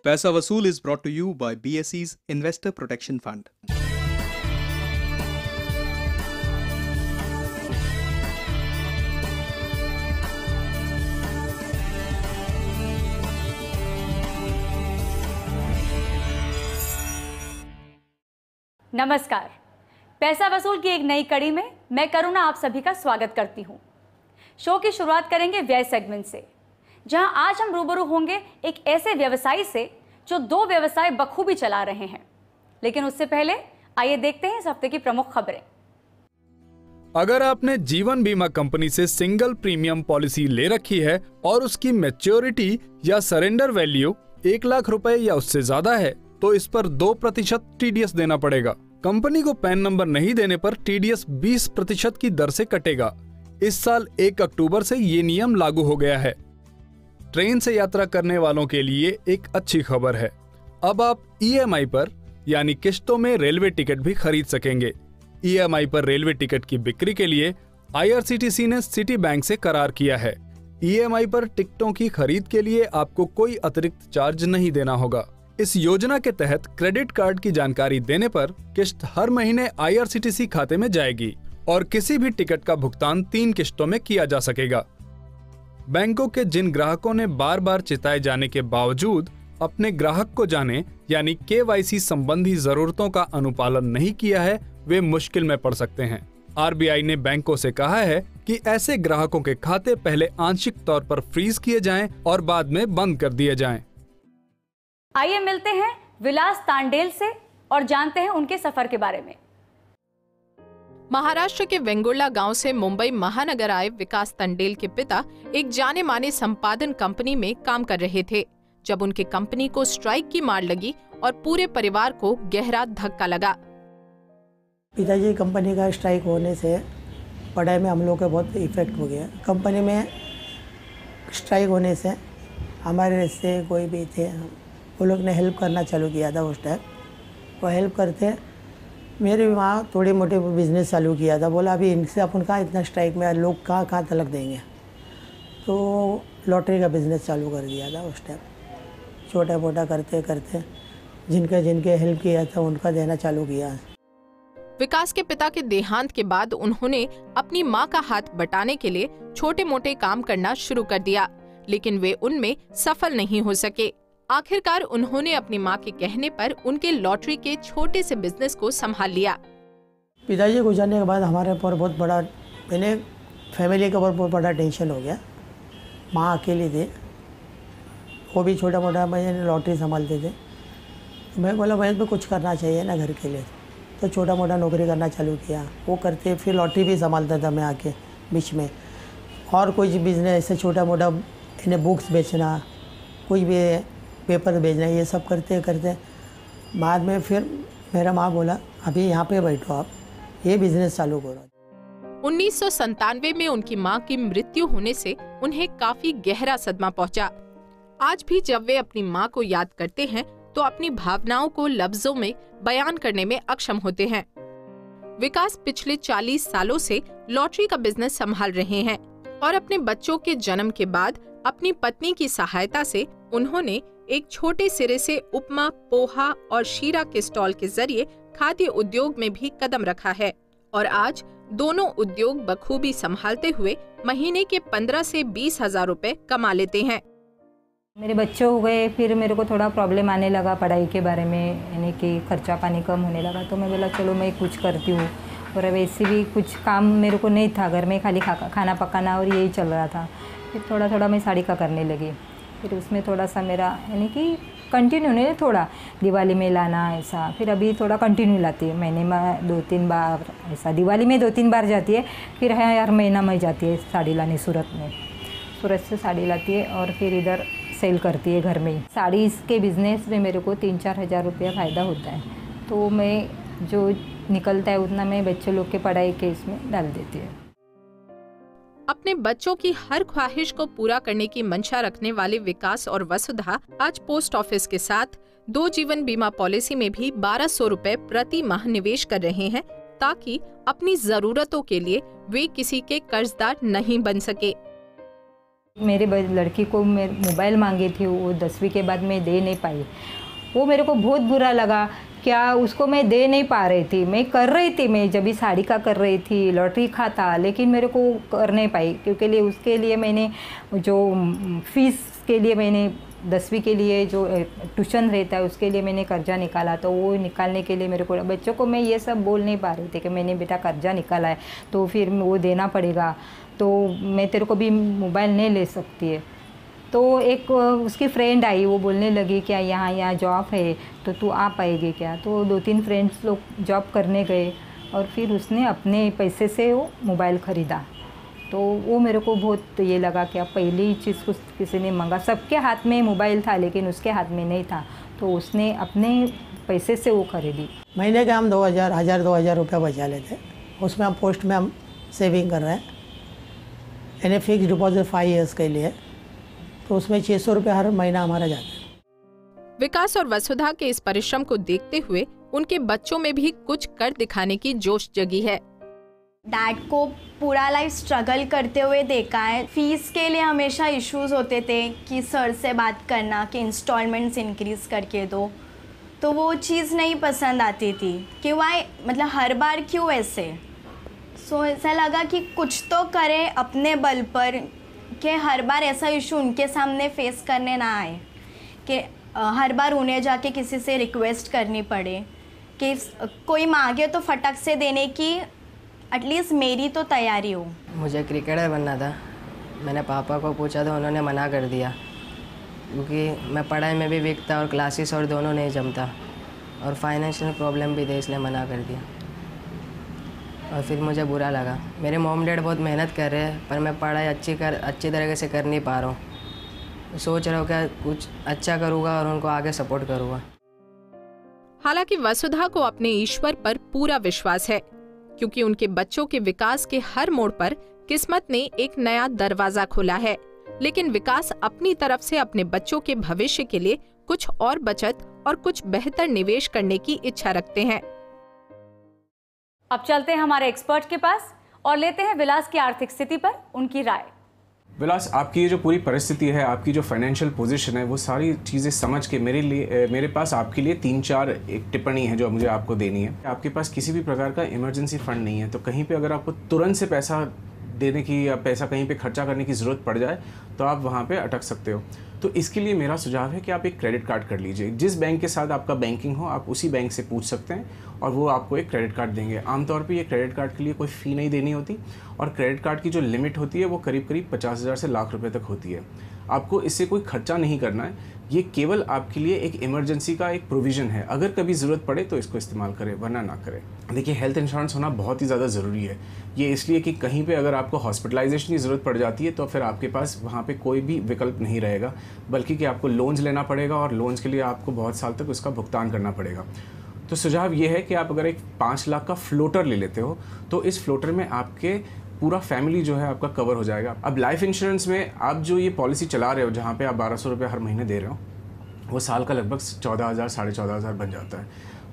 पैसा वसूल is brought to you by BSE's Investor Protection Fund. नमस्कार, पैसा वसूल की एक नई कड़ी में मैं करुणा आप सभी का स्वागत करती हूं। शो की शुरुआत करेंगे व्यय सेगमेंट से, जहां आज हम रूबरू होंगे एक ऐसे व्यवसायी से जो दो व्यवसाय बखूबी चला रहे हैं। लेकिन उससे पहले आइए देखते हैं इस हफ्ते की प्रमुख खबरें। अगर आपने जीवन बीमा कंपनी से सिंगल प्रीमियम पॉलिसी ले रखी है और उसकी मैच्योरिटी या सरेंडर वैल्यू 1 लाख रुपए या उससे ज्यादा है, तो इस पर 2% TDS देना पड़ेगा। कंपनी को पैन नंबर नहीं देने पर TDS 20% की दर से कटेगा। इस साल 1 अक्टूबर से ये नियम लागू हो गया है। ट्रेन से यात्रा करने वालों के लिए एक अच्छी खबर है। अब आप EMI पर यानी किश्तों में रेलवे टिकट भी खरीद सकेंगे। EMI पर रेलवे टिकट की बिक्री के लिए IRCTC ने सिटी बैंक से करार किया है। EMI पर टिकटों की खरीद के लिए आपको कोई अतिरिक्त चार्ज नहीं देना होगा। इस योजना के तहत क्रेडिट कार्ड की जानकारी देने पर किश्त हर महीने IRCTC खाते में जाएगी और किसी भी टिकट का भुगतान 3 किश्तों में किया जा सकेगा। बैंकों के जिन ग्राहकों ने बार बार चिताए जाने के बावजूद अपने ग्राहक को जाने यानी KYC संबंधी जरूरतों का अनुपालन नहीं किया है, वे मुश्किल में पड़ सकते हैं। RBI ने बैंकों से कहा है कि ऐसे ग्राहकों के खाते पहले आंशिक तौर पर फ्रीज किए जाएं और बाद में बंद कर दिए जाएं। आइए मिलते हैं विलास तांडेल से और जानते हैं उनके सफर के बारे में। महाराष्ट्र के वेंगुर्ला गांव से मुंबई महानगर आए विकास तांडेल के पिता एक जाने माने संपादन कंपनी में काम कर रहे थे, जब उनकी कंपनी को स्ट्राइक की मार लगी और पूरे परिवार को गहरा धक्का लगा। पिताजी कंपनी का स्ट्राइक होने से पढ़ाई में हम लोग का बहुत इफेक्ट हो गया। कंपनी में स्ट्राइक होने से हमारे रिश्ते कोई भी थे, वो लोग ने हेल्प करना चालू किया था। उस टाइम वो हेल्प करते, मेरी माँ थोड़ी मोटी बिजनेस चालू किया था। बोला अभी इनसे अपन कहाँ इतना स्ट्राइक में लोग कहाँ तलक देंगे, तो लॉटरी का बिज़नेस चालू कर दिया था। उस टाइम छोटा मोटा करते करते जिनके हेल्प किया था उनका देना चालू किया। विकास के पिता के देहांत के बाद उन्होंने अपनी मां का हाथ बटाने के लिए छोटे मोटे काम करना शुरू कर दिया, लेकिन वे उनमें सफल नहीं हो सके। आखिरकार उन्होंने अपनी मां के कहने पर उनके लॉटरी के छोटे से बिजनेस को संभाल लिया। पिताजी गुजरने के बाद हमारे ऊपर बहुत बड़ा, मैंने फैमिली के ऊपर बहुत बड़ा टेंशन हो गया। माँ अकेली थी, वो भी छोटा मोटा मैंने लॉटरी संभालते थे। तो मैं बोला भाई तो कुछ करना चाहिए ना घर के लिए, तो छोटा मोटा नौकरी करना चालू किया। वो करते फिर लॉटरी भी संभालता था मैं आके बीच में, और कोई बिजनेस ऐसे छोटा मोटा इन्हें बुक्स बेचना, कोई भी पेपर भेजना, ये सब करते करते बाद में फिर मेरा माँ बोला अभी यहाँ पे बैठो, आप ये बिजनेस चालू करो। 1997 में उनकी मां की मृत्यु होने से उन्हें काफी गहरा सदमा पहुंचा। आज भी जब वे अपनी मां को याद करते हैं तो अपनी भावनाओं को लफ्जों में बयान करने में अक्षम होते हैं। विकास पिछले 40 सालों से लॉटरी का बिजनेस संभाल रहे हैं और अपने बच्चों के जन्म के बाद अपनी पत्नी की सहायता से उन्होंने एक छोटे सिरे से उपमा, पोहा और शीरा के स्टॉल के जरिए खाद्य उद्योग में भी कदम रखा है और आज दोनों उद्योग बखूबी संभालते हुए महीने के 15 से 20 हजार रुपए कमा लेते हैं। मेरे बच्चे हो गए, फिर मेरे को थोड़ा प्रॉब्लम आने लगा पढ़ाई के बारे में, यानी कि खर्चा पानी कम होने लगा। तो मैं बोला चलो मैं कुछ करती हूँ, और वैसे भी कुछ काम मेरे को नहीं था घर में, खाली खाना पकाना और यही चल रहा था। फिर थोड़ा थोड़ा मैं साड़ी का करने लगी। फिर उसमें थोड़ा सा मेरा यानी कि कंटिन्यू नहीं, थोड़ा दिवाली में लाना ऐसा, फिर अभी थोड़ा कंटिन्यू लाती है। महीने में 2-3 बार ऐसा, दिवाली में 2-3 बार जाती है। फिर हर महीना में जाती है साड़ी लाने सूरत में, सूरत से साड़ी लाती है और फिर इधर सेल करती है घर में ही। साड़ी के बिज़नेस में मेरे को 3-4 हज़ार रुपया फ़ायदा होता है, तो मैं जो निकलता है उतना मैं बच्चे लोग के पढ़ाई के इसमें डाल देती है। अपने बच्चों की हर ख्वाहिश को पूरा करने की मंशा रखने वाले विकास और वसुधा आज पोस्ट ऑफिस के साथ 2 जीवन बीमा पॉलिसी में भी 1200 रुपए प्रति माह निवेश कर रहे हैं, ताकि अपनी जरूरतों के लिए वे किसी के कर्जदार नहीं बन सके। मेरे लड़की को मैं मोबाइल मांगी थी, वो 10वीं के बाद मैं दे नहीं पाई। वो मेरे को बहुत बुरा लगा, क्या उसको मैं दे नहीं पा रही थी। मैं कर रही थी, मैं जब भी साड़ी का कर रही थी, लॉटरी का था, लेकिन मेरे को कर नहीं पाई, क्योंकि उसके लिए मैंने जो फीस के लिए मैंने 10वीं के लिए जो ट्यूशन रहता है उसके लिए मैंने कर्जा निकाला। तो वो निकालने के लिए मेरे को बच्चों को मैं ये सब बोल नहीं पा रही थी कि मैंने बेटा कर्जा निकाला है तो फिर वो देना पड़ेगा, तो मैं तेरे को भी मोबाइल नहीं ले सकती है। तो एक उसकी फ्रेंड आई, वो बोलने लगी क्या यहाँ जॉब है तो तू आ पाएगी क्या। तो 2-3 फ्रेंड्स लोग जॉब करने गए और फिर उसने अपने पैसे से वो मोबाइल ख़रीदा। तो वो मेरे को बहुत ये लगा कि अब पहली चीज़ कुछ किसी ने मांगा, सबके हाथ में मोबाइल था लेकिन उसके हाथ में नहीं था, तो उसने अपने पैसे से वो खरीदी। महीने के हम 2,000 रुपये बचा लेते, उसमें हम पोस्ट में हम सेविंग कर रहे हैं, यानी फिक्स डिपॉजिट 5 ईयर्स के लिए, तो उसमें 600 रुपये हर महीना हमारा जाता है। विकास और वसुधा के इस परिश्रम को देखते हुए उनके बच्चों में भी कुछ कर दिखाने की जोश जगी है। डैड को पूरा लाइफ स्ट्रगल करते हुए देखा है। फीस के लिए हमेशा इश्यूज होते थे कि सर से बात करना कि इंस्टॉलमेंट्स इंक्रीज़ करके दो, तो वो चीज़ नहीं पसंद आती थी कि वाई मतलब हर बार क्यों ऐसे। सो ऐसा लगा कि कुछ तो करें अपने बल पर, कि हर बार ऐसा इशू उनके सामने फेस करने ना आए, कि हर बार उन्हें जाके किसी से रिक्वेस्ट करनी पड़े, कि कोई मांगे तो फटक से देने की एटलीस्ट मेरी तो तैयारी हो। मुझे क्रिकेटर बनना था, मैंने पापा को पूछा तो उन्होंने मना कर दिया, क्योंकि मैं पढ़ाई में भी वीक था और क्लासेस और दोनों नहीं जमता, और फाइनेंशियल प्रॉब्लम भी थे, इसलिए मना कर दिया। और फिर मुझे बुरा लगा, मेरे मॉम डैड बहुत मेहनत कर रहे हैं पर मैं पढ़ाई अच्छी तरीके से कर नहीं पा रहा हूँ। सोच रहा हूँ क्या कुछ अच्छा करूँगा और उनको आगे सपोर्ट करूँगा। हालांकि वसुधा को अपने ईश्वर पर पूरा विश्वास है, क्योंकि उनके बच्चों के विकास के हर मोड़ पर किस्मत ने एक नया दरवाजा खोला है। लेकिन विकास अपनी तरफ से अपने बच्चों के भविष्य के लिए कुछ और बचत और कुछ बेहतर निवेश करने की इच्छा रखते हैं। अब चलते हैं हमारे एक्सपर्ट के पास और लेते हैं विलास की आर्थिक स्थिति पर उनकी राय। विलास, आपकी ये जो पूरी परिस्थिति है, आपकी जो फाइनेंशियल पोजीशन है, वो सारी चीज़ें समझ के मेरे पास आपके लिए 3-4 एक टिप्पणी है जो मुझे आपको देनी है। आपके पास किसी भी प्रकार का इमरजेंसी फंड नहीं है, तो कहीं पे अगर आपको तुरंत से पैसा देने की या पैसा कहीं पे खर्चा करने की ज़रूरत पड़ जाए तो आप वहाँ पे अटक सकते हो। तो इसके लिए मेरा सुझाव है कि आप एक क्रेडिट कार्ड कर लीजिए। जिस बैंक के साथ आपका बैंकिंग हो आप उसी बैंक से पूछ सकते हैं और वो आपको एक क्रेडिट कार्ड देंगे। आमतौर पे ये क्रेडिट कार्ड के लिए कोई फ़ी नहीं देनी होती और क्रेडिट कार्ड की जो लिमिट होती है वो करीब 50,000 से लाख रुपए तक होती है। आपको इससे कोई खर्चा नहीं करना है, ये केवल आपके लिए एक इमरजेंसी का एक प्रोविज़न है। अगर कभी ज़रूरत पड़े तो इसको इस्तेमाल करें, वरना ना करें। देखिए, हेल्थ इंश्योरेंस होना बहुत ही ज़्यादा ज़रूरी है। ये इसलिए कि कहीं पे अगर आपको हॉस्पिटलाइजेशन की ज़रूरत पड़ जाती है तो फिर आपके पास वहाँ पे कोई भी विकल्प नहीं रहेगा, बल्कि कि आपको लोन्स लेना पड़ेगा और लोन्स के लिए आपको बहुत साल तक उसका भुगतान करना पड़ेगा। तो सुझाव ये है कि आप अगर एक 5 लाख का फ्लोटर ले लेते हो तो इस फ्लोटर में आपके पूरा फैमिली जो है आपका कवर हो जाएगा। अब लाइफ इंश्योरेंस में आप जो ये पॉलिसी चला रहे हो, जहाँ पे आप 1200 रुपये हर महीने दे रहे हो, वो साल का लगभग 14,000 साढ़े 14,000 बन जाता है।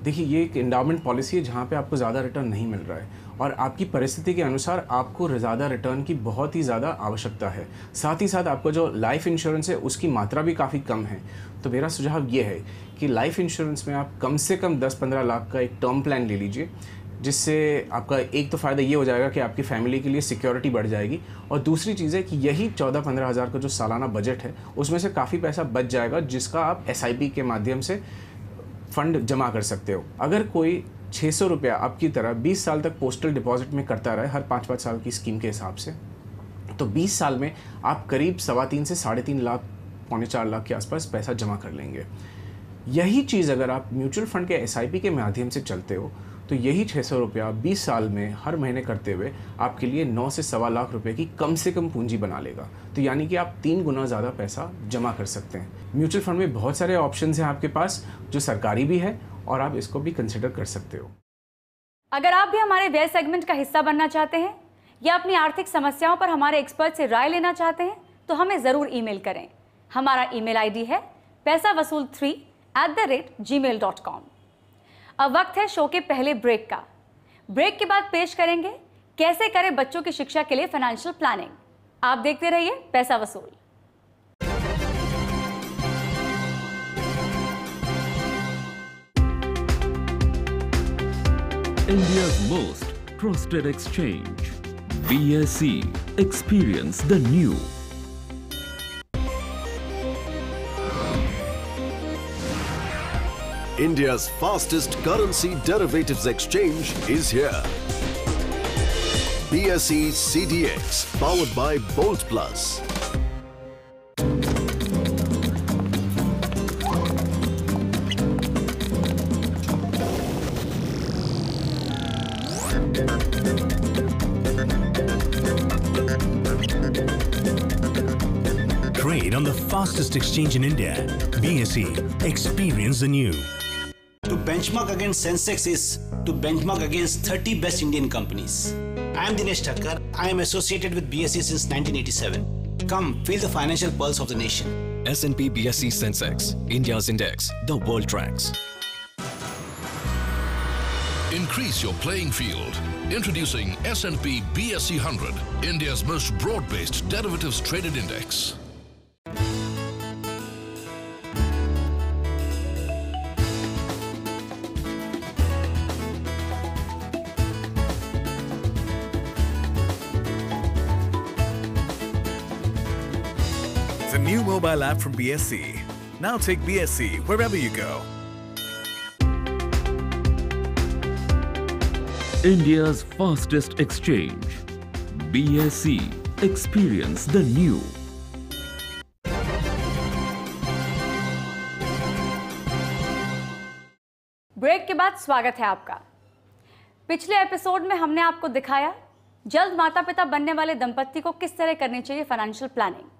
देखिए, ये एक इंडाउमेंट पॉलिसी है जहाँ पे आपको ज़्यादा रिटर्न नहीं मिल रहा है और आपकी परिस्थिति के अनुसार आपको ज़्यादा रिटर्न की बहुत ही ज़्यादा आवश्यकता है। साथ ही साथ आपका जो लाइफ इंश्योरेंस है उसकी मात्रा भी काफ़ी कम है। तो मेरा सुझाव ये है कि लाइफ इंश्योरेंस में आप कम से कम 10-15 लाख का एक टर्म प्लान ले लीजिए, जिससे आपका एक तो फ़ायदा ये हो जाएगा कि आपकी फैमिली के लिए सिक्योरिटी बढ़ जाएगी, और दूसरी चीज़ है कि यही 14-15 हज़ार का जो सालाना बजट है उसमें से काफ़ी पैसा बच जाएगा, जिसका आप SIP के माध्यम से फ़ंड जमा कर सकते हो। अगर कोई 600 रुपया आपकी तरह 20 साल तक पोस्टल डिपॉजिट में करता रहे, हर 5-5 साल की स्कीम के हिसाब से, तो 20 साल में आप करीब 3.25 से 3.5 लाख, 3.25-4 लाख के आसपास पैसा जमा कर लेंगे। यही चीज़ अगर आप म्यूचुअल फंड के SIP के माध्यम से चलते हो तो यही 600 रुपया 20 साल में हर महीने करते हुए आपके लिए 9 से 1.25 लाख रुपए की कम से कम पूंजी बना लेगा। तो यानी कि आप 3 गुना ज़्यादा पैसा जमा कर सकते हैं। म्यूचुअल फंड में बहुत सारे ऑप्शंस हैं आपके पास, जो सरकारी भी है और आप इसको भी कंसिडर कर सकते हो। अगर आप भी हमारे व्यय सेगमेंट का हिस्सा बनना चाहते हैं या अपनी आर्थिक समस्याओं पर हमारे एक्सपर्ट से राय लेना चाहते हैं तो हमें ज़रूर ईमेल करें। हमारा ईमेल ID है paisavasool3@gmail.com। अब वक्त है शो के पहले ब्रेक का। ब्रेक के बाद पेश करेंगे कैसे करें बच्चों की शिक्षा के लिए फाइनेंशियल प्लानिंग। आप देखते रहिए पैसा वसूल। India's most trusted exchange, BSE. Experience the new. India's fastest currency derivatives exchange is here. BSE CDX, powered by Bolt Plus. Trade on the fastest exchange in India. BSE. Experience the new. To benchmark against Sensex is to benchmark against 30 best Indian companies. I am Dinesh Thakkar. I am associated with BSE since 1987. Come, feel the financial pulse of the nation. S&P BSE Sensex, India's index, the world tracks. Increase your playing field. Introducing S&P BSE 100, India's most broad-based derivatives traded index. The new mobile app from BSE. Now take BSE wherever you go. India's fastest exchange, BSE. Experience the new. Break के बाद स्वागत है आपका। पिछले episode में हमने आपको दिखाया जल्द माता पिता बनने वाले दंपत्ति को किस तरह करनी चाहिए फाइनेंशियल प्लानिंग।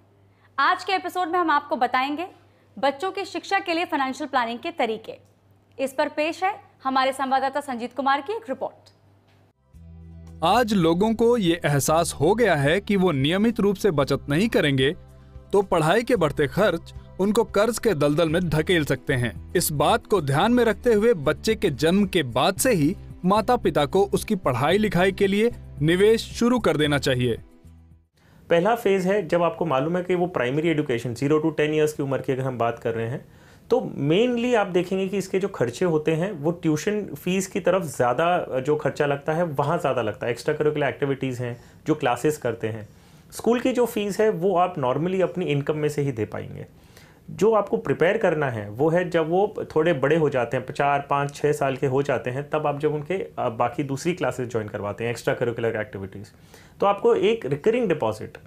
आज के एपिसोड में हम आपको बताएंगे बच्चों की शिक्षा के लिए फाइनेंशियल प्लानिंग के तरीके। इस पर पेश है हमारे संवाददाता संजीत कुमार की एक रिपोर्ट। आज लोगों को ये एहसास हो गया है कि वो नियमित रूप से बचत नहीं करेंगे तो पढ़ाई के बढ़ते खर्च उनको कर्ज के दलदल में धकेल सकते हैं। इस बात को ध्यान में रखते हुए बच्चे के जन्म के बाद से ही माता पिता को उसकी पढ़ाई लिखाई के लिए निवेश शुरू कर देना चाहिए। पहला फेज है जब आपको मालूम है कि वो प्राइमरी एजुकेशन 0 to 10 ईयर्स की उम्र की अगर हम बात कर रहे हैं तो मेनली आप देखेंगे कि इसके जो खर्चे होते हैं वो ट्यूशन फीस की तरफ ज़्यादा जो खर्चा लगता है वहाँ ज़्यादा लगता है। एक्स्ट्रा करिकुलर एक्टिविटीज़ हैं जो क्लासेस करते हैं। स्कूल की जो फीस है वो आप नॉर्मली अपनी इनकम में से ही दे पाएंगे। जो आपको प्रिपेयर करना है वो है जब वो थोड़े बड़े हो जाते हैं 4, 5, 6 साल के हो जाते हैं तब आप जब उनके बाकी दूसरी क्लासेस ज्वाइन करवाते हैं एक्स्ट्रा करिकुलर एक्टिविटीज़। तो आपको एक रिकरिंग डिपॉजिट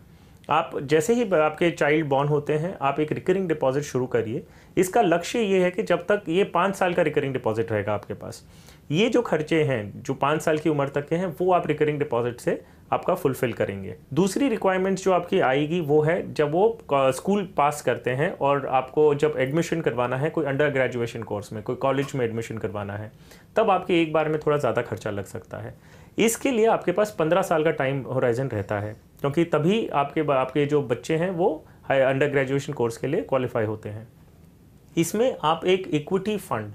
आप जैसे ही आपके चाइल्ड बॉर्न होते हैं आप एक रिकरिंग डिपॉजिट शुरू करिए। इसका लक्ष्य ये है कि जब तक ये 5 साल का रिकरिंग डिपॉजिट रहेगा आपके पास, ये जो खर्चे हैं जो 5 साल की उम्र तक के हैं वो आप रिकरिंग डिपॉजिट से आपका फुलफिल करेंगे। दूसरी रिक्वायरमेंट्स जो आपकी आएगी वो है जब वो स्कूल पास करते हैं और आपको जब एडमिशन करवाना है कोई अंडर ग्रेजुएशन कोर्स में, कोई कॉलेज में एडमिशन करवाना है, तब आपके एक बार में थोड़ा ज़्यादा खर्चा लग सकता है। इसके लिए आपके पास 15 साल का टाइम होराइजन रहता है क्योंकि तभी आपके जो बच्चे हैं वो अंडर ग्रेजुएशन कोर्स के लिए क्वालिफाई होते हैं। इसमें आप एक इक्विटी फंड,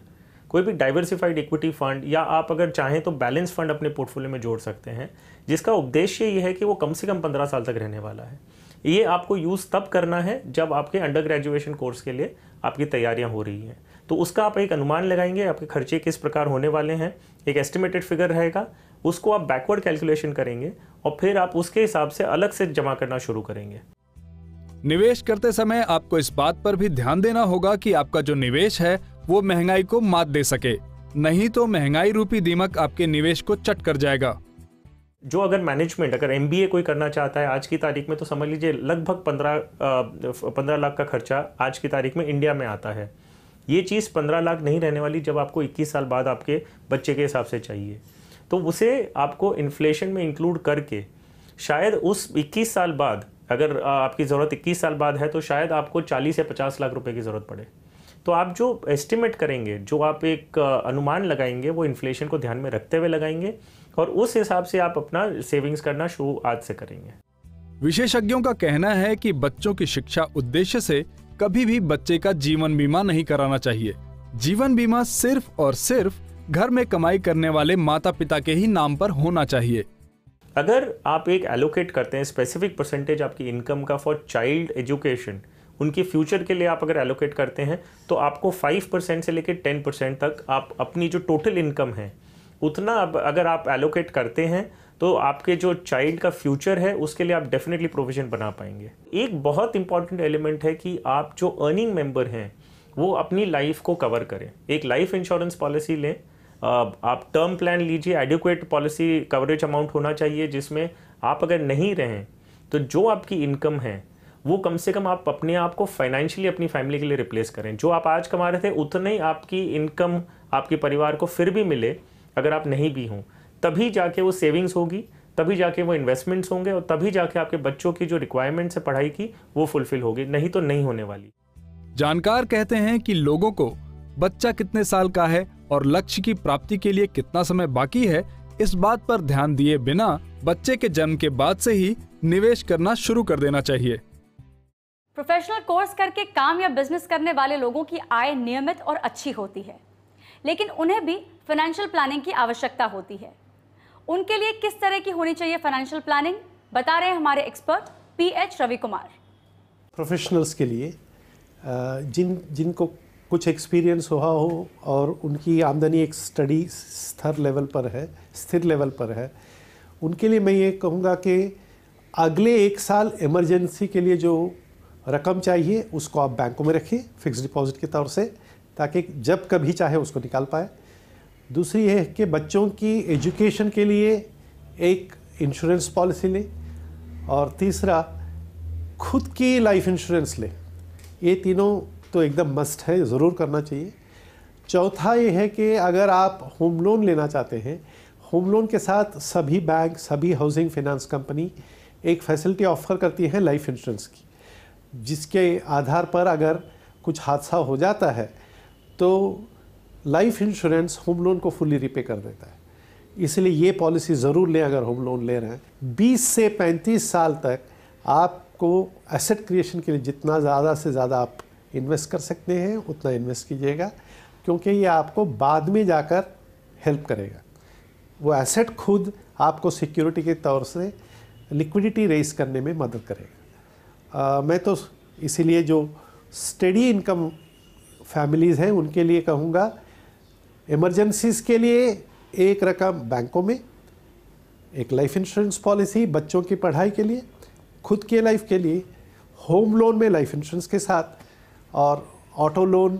कोई भी डाइवर्सिफाइड इक्विटी फंड या आप अगर चाहें तो बैलेंस फंड अपने पोर्टफोलियो में जोड़ सकते हैं जिसका उद्देश्य ये है कि वो कम से कम 15 साल तक रहने वाला है। ये आपको यूज़ तब करना है जब आपके अंडर ग्रेजुएशन कोर्स के लिए आपकी तैयारियां हो रही हैं। तो उसका आप एक अनुमान लगाएंगे आपके खर्चे किस प्रकार होने वाले हैं, एक एस्टिमेटेड फिगर रहेगा, उसको आप बैकवर्ड कैलकुलेशन करेंगे और फिर आप उसके हिसाब से अलग से जमा करना शुरू करेंगे। निवेश करते समय आपको इस बात पर भी ध्यान देना होगा कि आपका जो निवेश है वो महंगाई को मात दे सके, नहीं तो महंगाई रूपी दीमक आपके निवेश को चट कर जाएगा। जो अगर मैनेजमेंट अगर MBA कोई करना चाहता है आज की तारीख में तो समझ लीजिए लगभग 15 लाख का खर्चा आज की तारीख में इंडिया में आता है। ये चीज़ 15 लाख नहीं रहने वाली जब आपको 21 साल बाद आपके बच्चे के हिसाब से चाहिए, तो उसे आपको इन्फ्लेशन में इंक्लूड करके शायद उस 21 साल बाद अगर आपकी ज़रूरत 21 साल बाद है तो शायद आपको 40 या 50 लाख रुपए की ज़रूरत पड़े। तो आप जो एस्टिमेट करेंगे, जो आप एक अनुमान लगाएंगे वो इन्फ्लेशन को ध्यान में रखते हुए लगाएंगे और उस हिसाब से आप अपना सेविंग्स करना शुरू आज से करेंगे। विशेषज्ञों का कहना है कि बच्चों की शिक्षा उद्देश्य से कभी भी बच्चे का जीवन बीमा नहीं कराना चाहिए। जीवन बीमा सिर्फ और सिर्फ घर में कमाई करने वाले माता पिता के ही नाम पर होना चाहिए। अगर आप एक एलोकेट करते हैं स्पेसिफिक परसेंटेज आपकी इनकम का फॉर चाइल्ड एजुकेशन, उनके फ्यूचर के लिए आप अगर एलोकेट करते हैं, तो आपको 5% से लेकर 10% तक आप अपनी जो टोटल इनकम है उतना अगर आप एलोकेट करते हैं, तो आपके जो चाइल्ड का फ्यूचर है उसके लिए आप डेफिनेटली प्रोविजन बना पाएंगे। एक बहुत इंपॉर्टेंट एलिमेंट है कि आप जो अर्निंग मेंबर हैं वो अपनी लाइफ को कवर करें। एक लाइफ इंश्योरेंस पॉलिसी लें, आप टर्म प्लान लीजिए, एडिक्वेट पॉलिसी कवरेज अमाउंट होना चाहिए जिसमें आप अगर नहीं रहें तो जो आपकी इनकम है वो कम से कम आप अपने आप को फाइनेंशियली अपनी फैमिली के लिए रिप्लेस करें। जो आप आज कमा रहे थे उतना ही आपकी इनकम आपके परिवार को फिर भी मिले अगर आप नहीं भी हों, तभी जाके वो सेविंग्स होगी, तभी जाके वो इन्वेस्टमेंट्स होंगे और तभी जाके आपके बच्चों की जो रिक्वायरमेंट्स है पढ़ाई की वो फुलफिल होगी, नहीं तो नहीं होने वाली। जानकार कहते हैं कि लोगों को बच्चा कितने साल का है और लक्ष्य की प्राप्ति के लिए कितना समय बाकी है, इस बात पर ध्यान दिए बिना बच्चे के जन्म के बाद से ही निवेश करना शुरू कर देना चाहिए। प्रोफेशनल कोर्स करके काम या बिजनेस करने वाले लोगों की आय नियमित और अच्छी होती है, लेकिन उन्हें भी फाइनेंशियल प्लानिंग की आवश्यकता होती है। उनके लिए किस तरह की होनी चाहिए फाइनेंशियल प्लानिंग, बता रहे हैं हमारे expert PH Ravi Kumar. Professionals के लिए जिनको कुछ एक्सपीरियंस हुआ हो और उनकी आमदनी एक स्थिर लेवल पर है, उनके लिए मैं ये कहूँगा कि अगले 1 साल इमरजेंसी के लिए जो रकम चाहिए उसको आप बैंकों में रखिए फिक्स डिपॉजिट के तौर से, ताकि जब कभी चाहे उसको निकाल पाए। दूसरी है कि बच्चों की एजुकेशन के लिए एक इंश्योरेंस पॉलिसी लें, और तीसरा खुद की लाइफ इंश्योरेंस लें। ये तीनों तो एकदम मस्ट है, ज़रूर करना चाहिए। चौथा ये है कि अगर आप होम लोन लेना चाहते हैं, होम लोन के साथ सभी बैंक, सभी हाउसिंग फाइनेंस कंपनी एक फैसिलिटी ऑफर करती है लाइफ इंश्योरेंस की, जिसके आधार पर अगर कुछ हादसा हो जाता है तो लाइफ इंश्योरेंस होम लोन को फुली रिपे कर देता है। इसलिए ये पॉलिसी ज़रूर लें अगर होम लोन ले रहे हैं। 20 से 35 साल तक आपको एसेट क्रिएशन के लिए जितना ज़्यादा से ज़्यादा आप इन्वेस्ट कर सकते हैं उतना इन्वेस्ट कीजिएगा, क्योंकि ये आपको बाद में जाकर हेल्प करेगा। वो एसेट खुद आपको सिक्योरिटी के तौर से लिक्विडिटी रेज करने में मदद करेगा। मैं तो इसीलिए जो स्टेडी इनकम फैमिलीज़ हैं उनके लिए कहूँगा, इमरजेंसीज़ के लिए एक रकम बैंकों में, एक लाइफ इंश्योरेंस पॉलिसी बच्चों की पढ़ाई के लिए, खुद के लाइफ के लिए होम लोन में लाइफ इंश्योरेंस के साथ, और ऑटो लोन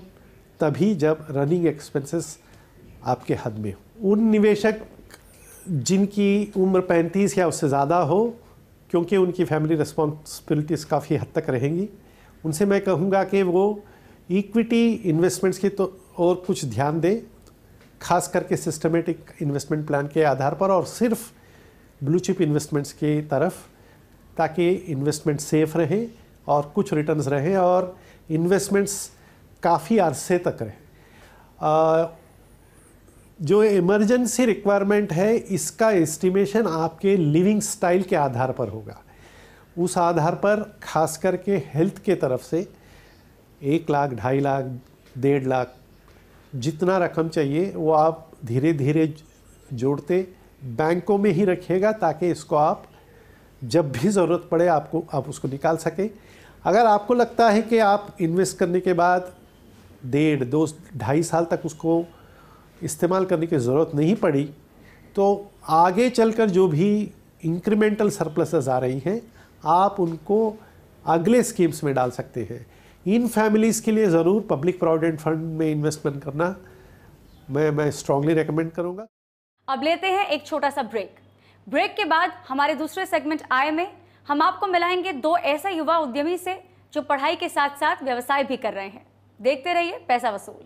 तभी जब रनिंग एक्सपेंसेस आपके हद में हो। उन निवेशक जिनकी उम्र 35 या उससे ज़्यादा हो, क्योंकि उनकी फैमिली रिस्पॉन्सिबिलिटीज़ काफ़ी हद तक रहेंगी, उनसे मैं कहूँगा कि वो इक्विटी इन्वेस्टमेंट्स की तो और कुछ ध्यान दें, खास करके सिस्टमेटिक इन्वेस्टमेंट प्लान के आधार पर, और सिर्फ ब्लू चिप इन्वेस्टमेंट्स की तरफ, ताकि इन्वेस्टमेंट सेफ रहें और कुछ रिटर्न्स रहें और इन्वेस्टमेंट्स काफ़ी अरसे तक रहें। जो इमरजेंसी रिक्वायरमेंट है इसका एस्टिमेशन आपके लिविंग स्टाइल के आधार पर होगा। उस आधार पर खास करके हेल्थ के तरफ से 1 लाख, 2.5 लाख, 1.5 लाख जितना रकम चाहिए वो आप धीरे धीरे जोड़ते बैंकों में ही रखिएगा, ताकि इसको आप जब भी ज़रूरत पड़े आप उसको निकाल सकें। अगर आपको लगता है कि आप इन्वेस्ट करने के बाद 1.5, 2, 2.5 साल तक उसको इस्तेमाल करने की ज़रूरत नहीं पड़ी, तो आगे चलकर जो भी इंक्रीमेंटल सरप्लसेस आ रही हैं आप उनको अगले स्कीम्स में डाल सकते हैं। इन फैमिलीज़ के लिए ज़रूर पब्लिक प्रोविडेंट फंड में इन्वेस्टमेंट करना मैं स्ट्रांगली रेकमेंड करूँगा। अब लेते हैं एक छोटा सा ब्रेक के बाद हमारे दूसरे सेगमेंट आय में हम आपको मिलाएंगे 2 ऐसे युवा उद्यमी से जो पढ़ाई के साथ साथ व्यवसाय भी कर रहे हैं। देखते रहिए पैसा वसूल।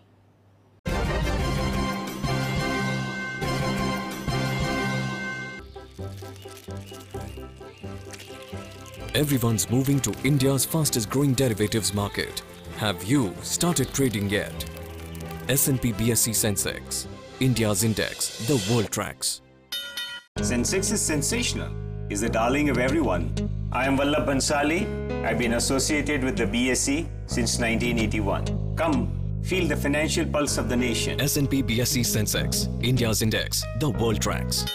Everyone's moving to India's fastest growing derivatives market. Have you started trading yet? S&P BSE Sensex, India's index, the world tracks. Sensex is sensational. Is the darling of everyone. I am Vallabh Bhansali. I've been associated with the BSE since 1981. Come, feel the financial pulse of the nation. S&P BSE Sensex, India's index, the world tracks.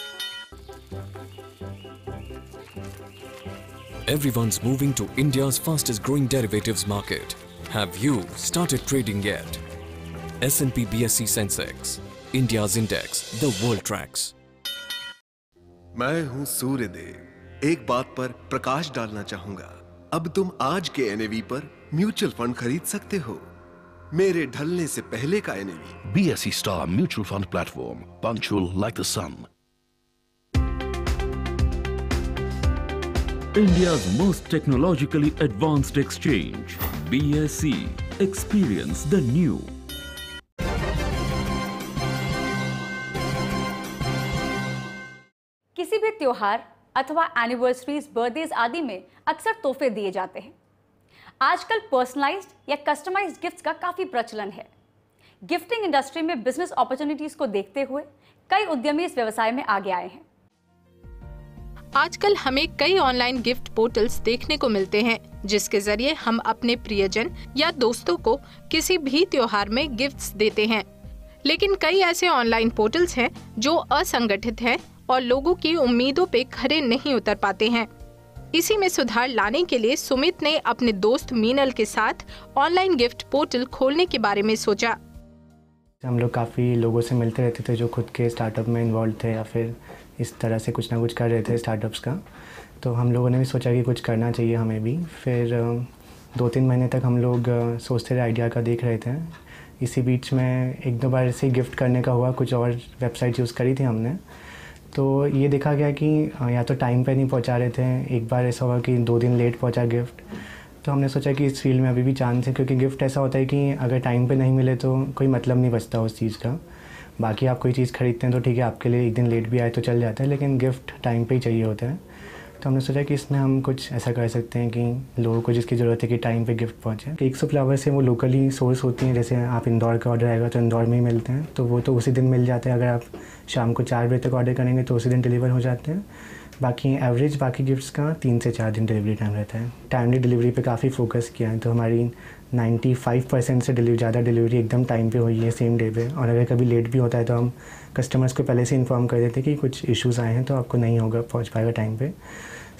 Everyone's moving to India's fastest growing derivatives market. Have you started trading yet? S&P BSE Sensex, India's index, the world tracks. मैं हूं सूर्यदेव। एक बात पर प्रकाश डालना चाहूंगा। अब तुम आज के NAV पर म्यूचुअल फंड खरीद सकते हो, मेरे ढलने से पहले का NAV। BSE Star Mutual Fund Platform, punctual like the sun. India's most technologically advanced exchange, BSE. Experience the new. किसी भी त्योहार अथवा एनिवर्सरीज, बर्थडेज आदि में अक्सर तोहफे दिए जाते हैं। आजकल पर्सनलाइज्ड या कस्टमाइज्ड गिफ्ट्स का काफी प्रचलन है। गिफ्टिंग इंडस्ट्री में बिजनेस अपॉर्चुनिटीज को देखते हुए कई उद्यमी इस व्यवसाय में आगे आए हैं। आजकल हमें कई ऑनलाइन गिफ्ट पोर्टल्स देखने को मिलते हैं, जिसके जरिए हम अपने प्रियजन या दोस्तों को किसी भी त्योहार में गिफ्ट्स देते हैं। लेकिन कई ऐसे ऑनलाइन पोर्टल्स हैं जो असंगठित हैं और लोगों की उम्मीदों पे खरे नहीं उतर पाते हैं। इसी में सुधार लाने के लिए सुमित ने अपने दोस्त मीनल के साथ ऑनलाइन गिफ्ट पोर्टल खोलने के बारे में सोचा। हम लोग काफ़ी लोगों से मिलते रहते थे जो खुद के स्टार्टअप में इन्वॉल्व थे या फिर इस तरह से कुछ ना कुछ कर रहे थे स्टार्टअप्स का। तो हम लोगों ने भी सोचा कि कुछ करना चाहिए हमें भी। फिर 2-3 महीने तक हम लोग सोचते रहे, आइडिया का देख रहे थे। इसी बीच में 1-2 बार ऐसे गिफ्ट करने का हुआ, कुछ और वेबसाइट यूज़ करी थी हमने। तो ये देखा गया कि या तो टाइम पे नहीं पहुंचा रहे थे। एक बार ऐसा हुआ कि 2 दिन लेट पहुंचा गिफ्ट। तो हमने सोचा कि इस फील्ड में अभी भी चांस है, क्योंकि गिफ्ट ऐसा होता है कि अगर टाइम पे नहीं मिले तो कोई मतलब नहीं बचता उस चीज़ का। बाकी आप कोई चीज़ खरीदते हैं तो ठीक है, आपके लिए 1 दिन लेट भी आए तो चल जाता है, लेकिन गिफ्ट टाइम पे ही चाहिए होता है। तो हमने सोचा कि इसमें हम कुछ ऐसा कर सकते हैं कि लोगों को जिसकी ज़रूरत है कि टाइम पे गिफ्ट पहुंचे। 100 फ्लावर्स हैं वो लोकली सोर्स होती हैं। जैसे आप इंदौर का ऑर्डर आएगा तो इंदौर में ही मिलते हैं, तो वो तो उसी दिन मिल जाते हैं। अगर आप शाम को 4 बजे तक ऑर्डर करेंगे तो उसी दिन डिलीवर हो जाते हैं। बाकी एवरेज बाकी गिफ्ट्स का 3 से 4 दिन डिलीवरी टाइम रहता है। टाइमली डिलीवरी पे काफ़ी फोकस किया है, तो हमारी 95% से ज़्यादा डिलीवरी एकदम टाइम पे हुई है, सेम डे पे। और अगर कभी लेट भी होता है तो हम कस्टमर्स को पहले से इन्फॉर्म कर देते हैं कि कुछ इश्यूज़ आए हैं तो आपको नहीं होगा, पहुंच पाएगा टाइम पे।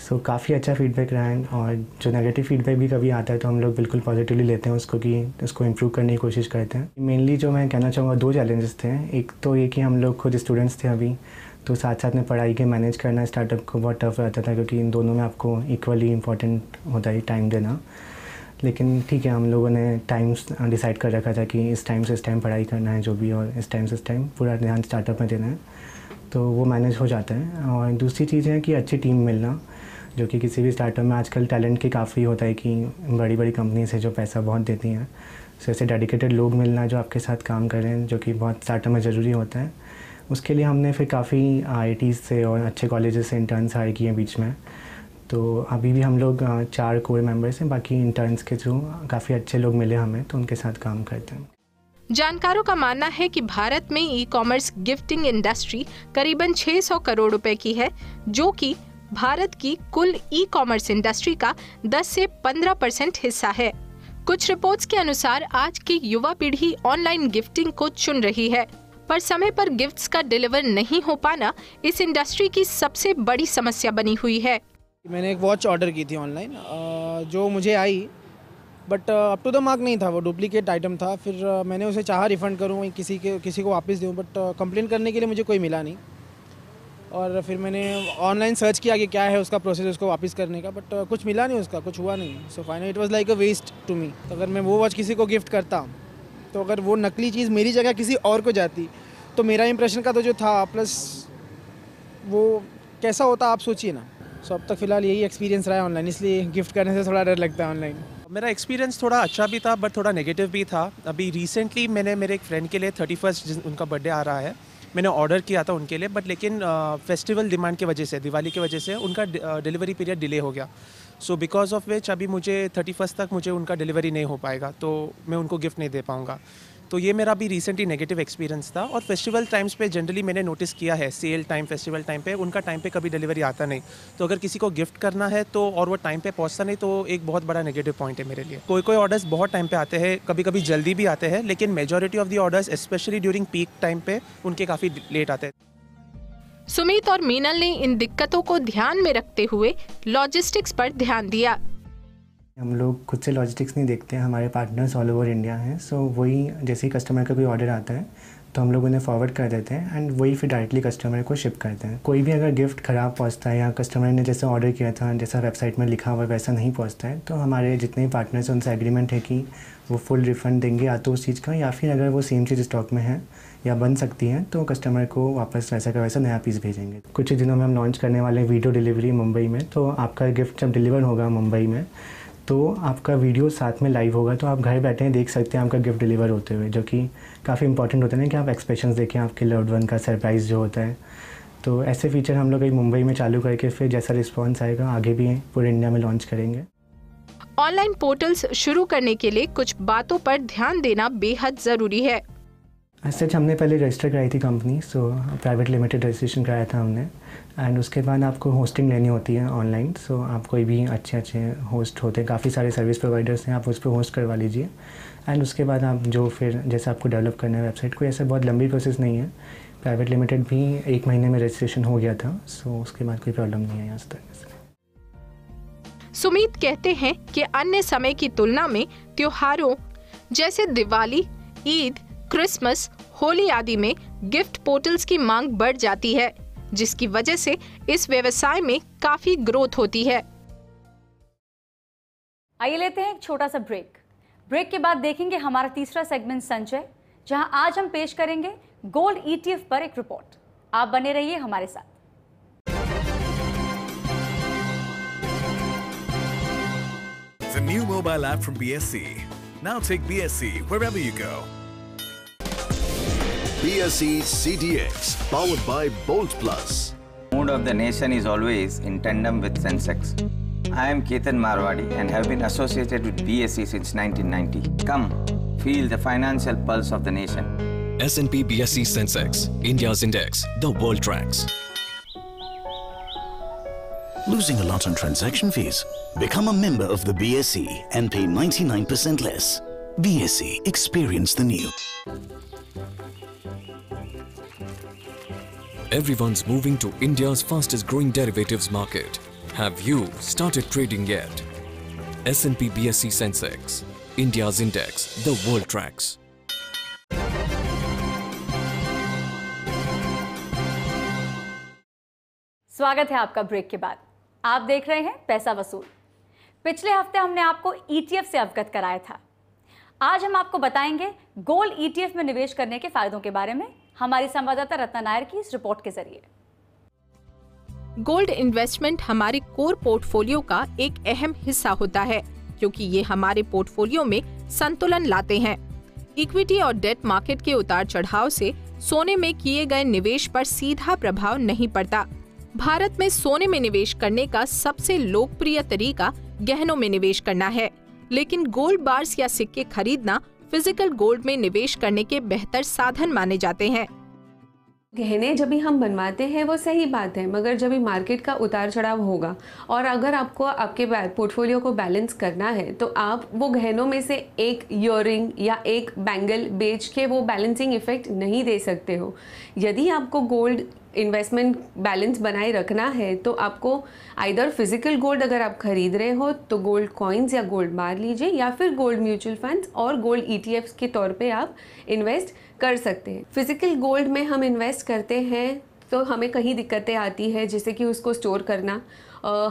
सो काफ़ी अच्छा फीडबैक रहा है। और जो नेगेटिव फीडबैक भी कभी आता है तो हम लोग बिल्कुल पॉजिटिवली लेते हैं उसको, कि उसको इम्प्रूव करने की कोशिश करते हैं। मेनली जो मैं कहना चाहूँगा 2 चैलेंजेस थे। एक तो ये कि हम लोग खुद स्टूडेंट्स थे अभी, तो साथ साथ में पढ़ाई के मैनेज करना स्टार्टअप को बहुत टफ रहता था, क्योंकि इन दोनों में आपको इक्वली इम्पॉर्टेंट होता है टाइम देना। लेकिन ठीक है, हम लोगों ने टाइम्स डिसाइड कर रखा था कि इस टाइम से इस टाइम पढ़ाई करना है जो भी, और इस टाइम से इस टाइम पूरा ध्यान स्टार्टअप में देना है, तो वो मैनेज हो जाता है। और दूसरी चीज़ है कि अच्छी टीम मिलना, जो कि किसी भी स्टार्टअप में आजकल टैलेंट की काफ़ी होता है कि बड़ी बड़ी कंपनी से जो पैसा बहुत देती हैं, तो ऐसे डेडिकेटेड लोग मिलना जो आपके साथ काम कर रहे हैं, जो कि बहुत स्टार्टअप में ज़रूरी होता है। उसके लिए हमने फिर काफ़ी IITs से और अच्छे कॉलेजेस से इंटर्न्स हायर किए बीच में। तो अभी भी हम लोग 4 कोर मेंबर्स हैं, बाकी इंटर्न्स के थ्रू काफ़ी अच्छे लोग मिले हमें, तो उनके साथ काम करते हैं। जानकारों का मानना है कि भारत में ई-कॉमर्स गिफ्टिंग इंडस्ट्री करीबन 600 करोड़ रुपए की है, जो कि भारत की कुल ई-कॉमर्स इंडस्ट्री का 10 से 15% हिस्सा है। कुछ रिपोर्ट्स के अनुसार आज की युवा पीढ़ी ऑनलाइन गिफ्टिंग को चुन रही है, पर समय पर गिफ्ट्स का डिलीवर नहीं हो पाना इस इंडस्ट्री की सबसे बड़ी समस्या बनी हुई है। मैंने एक वॉच ऑर्डर की थी ऑनलाइन, जो मुझे आई but up to the mark नहीं था, वो डुप्लीकेट आइटम था। फिर मैंने उसे चाहा रिफ़ंड करूँ, किसी को वापस दूँ, बट कंप्लेंट करने के लिए मुझे कोई मिला नहीं। और फिर मैंने ऑनलाइन सर्च किया कि क्या है उसका प्रोसेस उसको वापस करने का, बट कुछ मिला नहीं, उसका कुछ हुआ नहीं। So finally it was like a waste to me. तो अगर मैं वो वॉच किसी को गिफ्ट करता, तो अगर वो नकली चीज़ मेरी जगह किसी और को जाती, तो मेरा इंप्रेशन का तो जो था प्लस वो कैसा होता आप सोचिए ना। सो अब तक फ़िलहाल यही एक्सपीरियंस रहा है ऑनलाइन, इसलिए गिफ्ट करने से थोड़ा डर लगता है ऑनलाइन। मेरा एक्सपीरियंस थोड़ा अच्छा भी था बट थोड़ा नेगेटिव भी था। अभी रिसेंटली मैंने मेरे एक फ्रेंड के लिए 31 उनका बर्थडे आ रहा है, मैंने ऑर्डर किया था उनके लिए, बट लेकिन फेस्टिवल डिमांड की वजह से, दिवाली की वजह से उनका डिलीवरी पीरियड डिले हो गया। सो बिकॉज ऑफ विच अभी मुझे 31 तक मुझे उनका डिलीवरी नहीं हो पाएगा, तो मैं उनको गिफ्ट नहीं दे पाऊँगा। तो ये मेरा भी रिसेंटली नेगेटिव एक्सपीरियंस था। और फेस्टिवल टाइम्स पे जनरली मैंने नोटिस किया है, सेल टाइम, फेस्टिवल टाइम पे उनका टाइम पे कभी डिलीवरी आता नहीं। तो अगर किसी को गिफ्ट करना है तो और वो टाइम पे पहुंचता नहीं, तो एक बहुत बड़ा नेगेटिव पॉइंट है मेरे लिए। कोई ऑर्डर्स बहुत टाइम पे आते हैं, कभी कभी जल्दी भी आते हैं, लेकिन majority of the orders specially during peak time पे उनके काफ़ी लेट आते हैं। सुमित और मीनल ने इन दिक्कतों को ध्यान में रखते हुए लॉजिस्टिक्स पर ध्यान दिया। हम लोग खुद से लॉजिस्टिक्स नहीं देखते हैं, हमारे पार्टनर्स ऑल ओवर इंडिया हैं। सो वही जैसे ही कस्टमर का कोई ऑर्डर आता है तो हम लोग उन्हें फॉरवर्ड कर देते हैं एंड वही फिर डायरेक्टली कस्टमर को शिप करते हैं। कोई भी अगर गिफ्ट ख़राब पहुंचता है या कस्टमर ने जैसे ऑर्डर किया था जैसा वेबसाइट में लिखा हुआ वैसा नहीं पहुंचता है तो हमारे जितने भी पार्टनर्स हैं उनसे एग्रीमेंट है कि वो फुल रिफ़ंड देंगे या तो उस चीज़ का, या फिर अगर वो सेम चीज़ स्टॉक में है या बन सकती है तो कस्टमर को वापस वैसा का वैसा नया पीस भेजेंगे। कुछ ही दिनों में हम लॉन्च करने वाले वीडियो डिलीवरी मुंबई में, तो आपका गिफ्ट जब डिलीवर होगा मुंबई में तो आपका वीडियो साथ में लाइव होगा, तो आप घर बैठे देख सकते हैं आपका गिफ्ट डिलीवर होते हुए, जो कि काफ़ी इंपॉर्टेंट होता है ना कि आप एक्सप्रेशंस देखें आपके लव्ड वन का, सरप्राइज़ जो होता है। तो ऐसे फीचर हम लोग मुंबई में चालू करके फिर जैसा रिस्पॉन्स आएगा आगे भी पूरे इंडिया में लॉन्च करेंगे। ऑनलाइन पोर्टल्स शुरू करने के लिए कुछ बातों पर ध्यान देना बेहद ज़रूरी है। सच हमने पहले रजिस्टर कराई थी company, so private limited registration कराया था हमने, एंड उसके बाद आपको होस्टिंग लेनी होती है ऑनलाइन। सो आप कोई भी अच्छे होस्ट होते हैं, काफ़ी सारे सर्विस प्रोवाइडर्स हैं, आप उस पर होस्ट करवा लीजिए एंड उसके बाद आप जो फिर जैसे आपको डेवलप करना है वेबसाइट को, ऐसा बहुत लंबी प्रोसेस नहीं है। प्राइवेट लिमिटेड भी 1 महीने में रजिस्ट्रेशन हो गया था, सो उसके बाद कोई प्रॉब्लम नहीं है आज तक। सुमित कहते हैं कि अन्य समय की तुलना में त्योहारों जैसे दिवाली, ईद, क्रिसमस, होली आदि में गिफ्ट पोर्टल्स की मांग बढ़ जाती है, जिसकी वजह से इस व्यवसाय में काफी ग्रोथ होती है। आइए लेते हैं एक छोटा सा ब्रेक। ब्रेक के बाद देखेंगे हमारा तीसरा सेगमेंट संचय, जहां आज हम पेश करेंगे गोल्ड ETF पर एक रिपोर्ट। आप बने रहिए हमारे साथ। The new mobile app from BSC. Now take BSC wherever you go. BSC CDX, powered by Bolt Plus. Mood of the nation is always in tandem with Sensex. I am Ketan Marwadi and have been associated with BSC since 1990. Come, feel the financial pulse of the nation. S&P BSC Sensex, India's index, the world tracks. Losing a lot on transaction fees? Become a member of the BSC and pay 99% less. BSC, experience the new. Everyone's moving to India's fastest growing derivatives market. Have you started trading yet? S&P BSC Sensex, India's index, the world tracks. स्वागत है आपका break के बाद। आप देख रहे हैं पैसा वसूल। पिछले हफ्ते हमने आपको ETF से अवगत कराया था। आज हम आपको बताएंगे गोल्ड ETF में निवेश करने के फायदों के बारे में, हमारी संवाददाता रत्ना नायर की इस रिपोर्ट के जरिए। गोल्ड इन्वेस्टमेंट हमारे कोर पोर्टफोलियो का एक अहम हिस्सा होता है, क्योंकि ये हमारे पोर्टफोलियो में संतुलन लाते हैं। इक्विटी और डेट मार्केट के उतार चढ़ाव से सोने में किए गए निवेश पर सीधा प्रभाव नहीं पड़ता। भारत में सोने में निवेश करने का सबसे लोकप्रिय तरीका गहनों में निवेश करना है, लेकिन गोल्ड बार्स या सिक्के खरीदना फिजिकल गोल्ड में निवेश करने के बेहतर साधन माने जाते हैं। गहने जब भी हम बनवाते हैं वो सही बात है, मगर जब भी मार्केट का उतार चढ़ाव होगा और अगर आपको आपके पोर्टफोलियो को बैलेंस करना है तो आप वो गहनों में से एक ईयररिंग या एक बैंगल बेच के वो बैलेंसिंग इफेक्ट नहीं दे सकते हो। यदि आपको गोल्ड इन्वेस्टमेंट बैलेंस बनाए रखना है तो आपको आइदर फिजिकल गोल्ड अगर आप खरीद रहे हो तो गोल्ड कॉइन्स या गोल्ड बार लीजिए, या फिर गोल्ड म्यूचुअल फंड्स और गोल्ड ETFs के तौर पे आप इन्वेस्ट कर सकते हैं। फिजिकल गोल्ड में हम इन्वेस्ट करते हैं तो हमें कहीं दिक्कतें आती है, जैसे कि उसको स्टोर करना,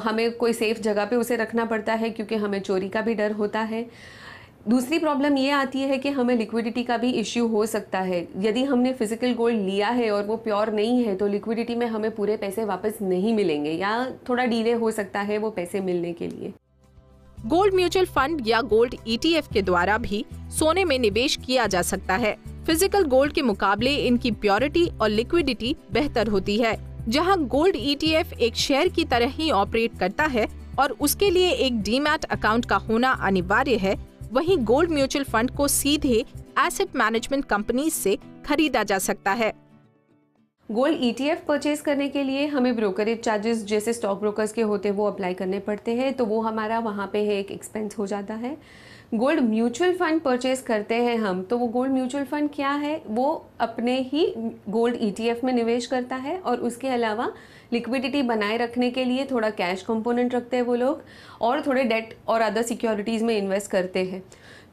हमें कोई सेफ जगह पे उसे रखना पड़ता है क्योंकि हमें चोरी का भी डर होता है। दूसरी प्रॉब्लम ये आती है कि हमें लिक्विडिटी का भी इश्यू हो सकता है। यदि हमने फिजिकल गोल्ड लिया है और वो प्योर नहीं है तो लिक्विडिटी में हमें पूरे पैसे वापस नहीं मिलेंगे या थोड़ा डिले हो सकता है वो पैसे मिलने के लिए। गोल्ड म्यूचुअल फंड या गोल्ड ETF के द्वारा भी सोने में निवेश किया जा सकता है। फिजिकल गोल्ड के मुकाबले इनकी प्योरिटी और लिक्विडिटी बेहतर होती है। जहां गोल्ड ETF एक शेयर की तरह ही ऑपरेट करता है और उसके लिए एक डीमैट अकाउंट का होना अनिवार्य है, वहीं गोल्ड म्यूचुअल फंड को सीधे एसेट मैनेजमेंट कंपनी से खरीदा जा सकता है। गोल्ड ETF परचेज करने के लिए हमें ब्रोकरेज चार्जेस जैसे स्टॉक ब्रोकर्स के होते हैं वो अप्लाई करने पड़ते हैं, तो वो हमारा वहाँ पे है एक एक्सपेंस हो जाता है। गोल्ड म्यूचुअल फंड परचेज करते हैं हम, तो वो गोल्ड म्यूचुअल फंड क्या है, वो अपने ही गोल्ड ETF में निवेश करता है और उसके अलावा लिक्विडिटी बनाए रखने के लिए थोड़ा कैश कंपोनेंट रखते हैं वो लोग, और थोड़े डेट और अदर सिक्योरिटीज़ में इन्वेस्ट करते हैं।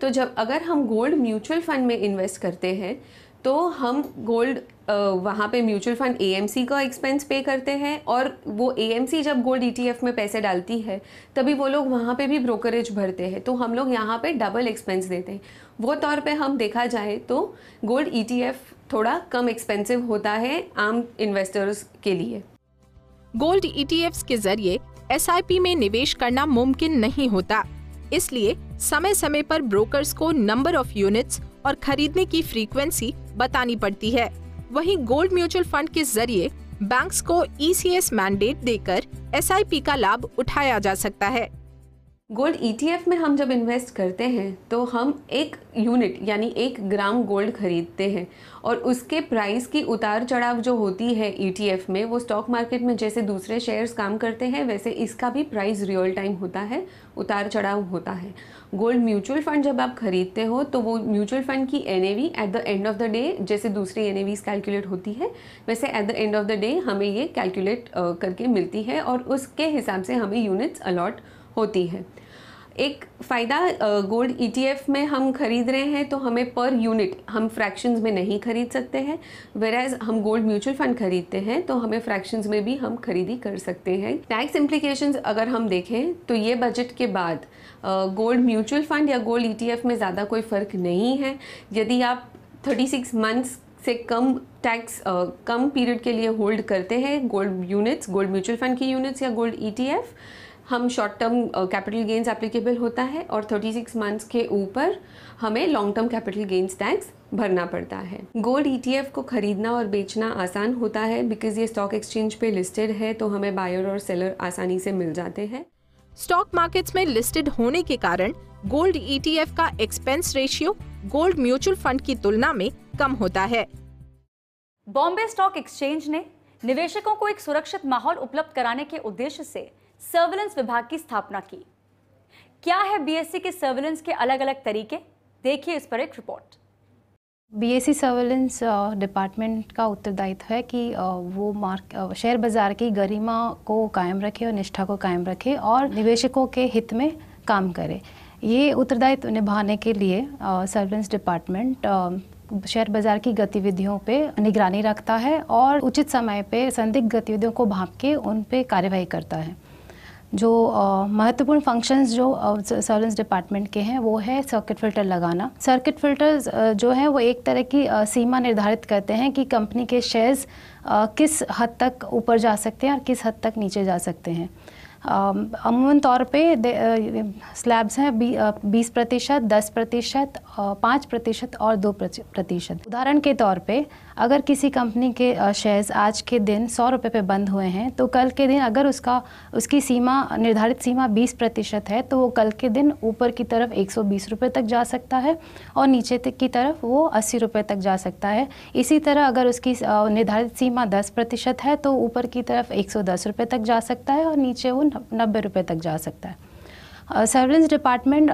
तो जब अगर हम गोल्ड म्यूचुअल फंड में इन्वेस्ट करते हैं तो हम गोल्ड वहाँ पे म्यूचुअल फंड AMC का एक्सपेंस पे करते हैं, और वो AMC जब गोल्ड ETF में पैसे डालती है तभी वो लोग वहाँ पे भी ब्रोकरेज भरते हैं, तो हम लोग यहाँ पे डबल एक्सपेंस देते हैं। वो तौर पे हम देखा जाए तो गोल्ड ETF थोड़ा कम एक्सपेंसिव होता है आम इन्वेस्टर्स के लिए। गोल्ड ETFs के जरिए SIP में निवेश करना मुमकिन नहीं होता, इसलिए समय समय पर ब्रोकर्स को नंबर ऑफ यूनिट्स और खरीदने की फ्रीक्वेंसी बतानी पड़ती है। वहीं गोल्ड म्यूचुअल फंड के जरिए बैंक्स को ECS मैंडेट देकर SIP का लाभ उठाया जा सकता है। गोल्ड ETF में हम जब इन्वेस्ट करते हैं तो हम 1 यूनिट यानी 1 ग्राम गोल्ड खरीदते हैं, और उसके प्राइस की उतार चढ़ाव जो होती है ETF में, वो स्टॉक मार्केट में जैसे दूसरे शेयर्स काम करते हैं वैसे इसका भी प्राइस रियल टाइम होता है, उतार चढ़ाव होता है। गोल्ड म्यूचुअल फंड जब आप खरीदते हो तो वो म्यूचुअल फंड की NAV at the end of the day, जैसे दूसरी NAVs कैलकुलेट होती है वैसे at the end of the day हमें ये कैलकुलेट करके मिलती है, और उसके हिसाब से हमें यूनिट्स अलॉट होती है। एक फ़ायदा गोल्ड ETF में हम खरीद रहे हैं तो हमें पर यूनिट हम फ्रैक्शंस में नहीं खरीद सकते हैं, वेराज हम गोल्ड म्यूचुअल फंड खरीदते हैं तो हमें फ्रैक्शंस में भी हम खरीदी कर सकते हैं। टैक्स इम्प्लीकेशंस अगर हम देखें तो ये बजट के बाद गोल्ड म्यूचुअल फंड या गोल्ड ETF में ज़्यादा कोई फ़र्क नहीं है। यदि आप 36 मंथ्स से कम कम पीरियड के लिए होल्ड करते हैं gold units, gold mutual fund की यूनिट्स या गोल्ड ETF, हम short term capital gains applicable होता है, और 36 मंथ्स के ऊपर हमें long term capital gains tax भरना पड़ता है। गोल्ड ETF को खरीदना और बेचना आसान होता है बिकॉज ये स्टॉक एक्सचेंज पे लिस्टेड है, तो हमें बायर और सेलर आसानी से मिल जाते हैं। स्टॉक मार्केट्स में लिस्टेड होने के कारण गोल्ड ETF का expense ratio gold mutual fund की तुलना में कम होता है। बॉम्बे स्टॉक एक्सचेंज ने निवेशकों को एक सुरक्षित माहौल उपलब्ध कराने के उद्देश्य से सर्विलेंस विभाग की स्थापना की। क्या है BSE के सर्विलेंस के अलग अलग तरीके, देखिए इस पर एक रिपोर्ट। BSE सर्विलेंस डिपार्टमेंट का उत्तरदायित्व है कि वो शेयर बाजार की गरिमा को कायम रखे और निष्ठा को कायम रखे और निवेशकों के हित में काम करे। ये उत्तरदायित्व निभाने के लिए सर्विलेंस डिपार्टमेंट शेयर बाजार की गतिविधियों पे निगरानी रखता है और उचित समय पे संदिग्ध गतिविधियों को भांप के उन पे कार्यवाही करता है। जो महत्वपूर्ण फंक्शंस जो सर्विलेंस डिपार्टमेंट के हैं वो है सर्किट फिल्टर लगाना। सर्किट फिल्टर्स जो है वो एक तरह की सीमा निर्धारित करते हैं कि कंपनी के शेयर्स किस हद तक ऊपर जा सकते हैं और किस हद तक नीचे जा सकते हैं। अमूमन तौर पे स्लैब्स हैं 20%, 10%, 5% और 2%। उदाहरण के तौर पे अगर किसी कंपनी के शेयर्स आज के दिन 100 रुपये पे बंद हुए हैं तो कल के दिन अगर उसकी निर्धारित सीमा 20% है तो वो कल के दिन ऊपर की तरफ 120 रुपये तक जा सकता है और नीचे तक की तरफ वो 80 रुपये तक जा सकता है। इसी तरह अगर उसकी निर्धारित सीमा 10% है तो ऊपर की तरफ 110 रुपये तक जा सकता है और नीचे वो 90 रुपये तक जा सकता है। सर्विलेंस डिपार्टमेंट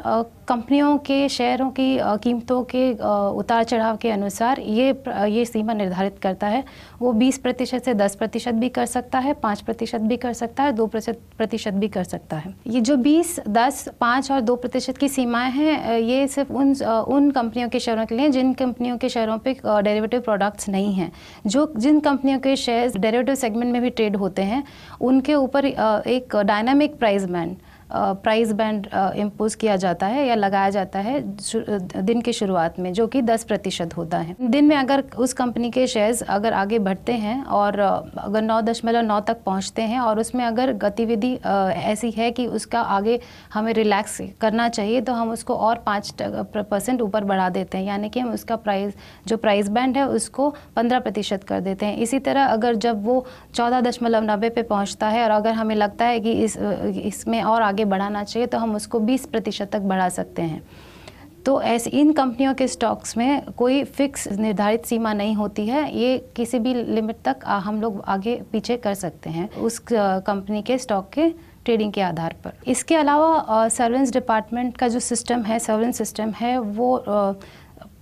कंपनियों के शेयरों की कीमतों के उतार चढ़ाव के अनुसार ये सीमा निर्धारित करता है। वो 20% से 10% भी कर सकता है, 5% भी कर सकता है, 2% भी कर सकता है। ये जो 20, 10, 5 और 2% की सीमाएं हैं ये सिर्फ उन कंपनियों के शेयरों के लिए जिन कंपनियों के शेयरों पे डेरिवेटिव प्रोडक्ट्स नहीं हैं। जिन कंपनियों के शेयर्स डेरिवेटिव सेगमेंट में भी ट्रेड होते हैं उनके ऊपर एक डायनामिक प्राइस बैंड इम्पोज किया जाता है या लगाया जाता है दिन की शुरुआत में, जो कि 10% होता है। दिन में अगर उस कंपनी के शेयर्स अगर आगे बढ़ते हैं और अगर 9.9 तक पहुंचते हैं और उसमें अगर गतिविधि ऐसी है कि उसका आगे हमें रिलैक्स करना चाहिए तो हम उसको और 5% ऊपर बढ़ा देते हैं, यानी कि हम उसका प्राइस बैंड है उसको 15% कर देते हैं। इसी तरह अगर जब वो 14.90 पे पहुँचता है और अगर हमें लगता है कि इसमें और आगे बढ़ाना चाहिए तो हम उसको 20% तक बढ़ा सकते हैं। तो ऐसे इन कंपनियों के स्टॉक्स में कोई फिक्स निर्धारित सीमा नहीं होती है, ये किसी भी लिमिट तक हम लोग आगे पीछे कर सकते हैं उस कंपनी के स्टॉक के ट्रेडिंग के आधार पर। इसके अलावा सर्वेलेंस डिपार्टमेंट का जो सिस्टम है, सर्वेलेंस सिस्टम है, वो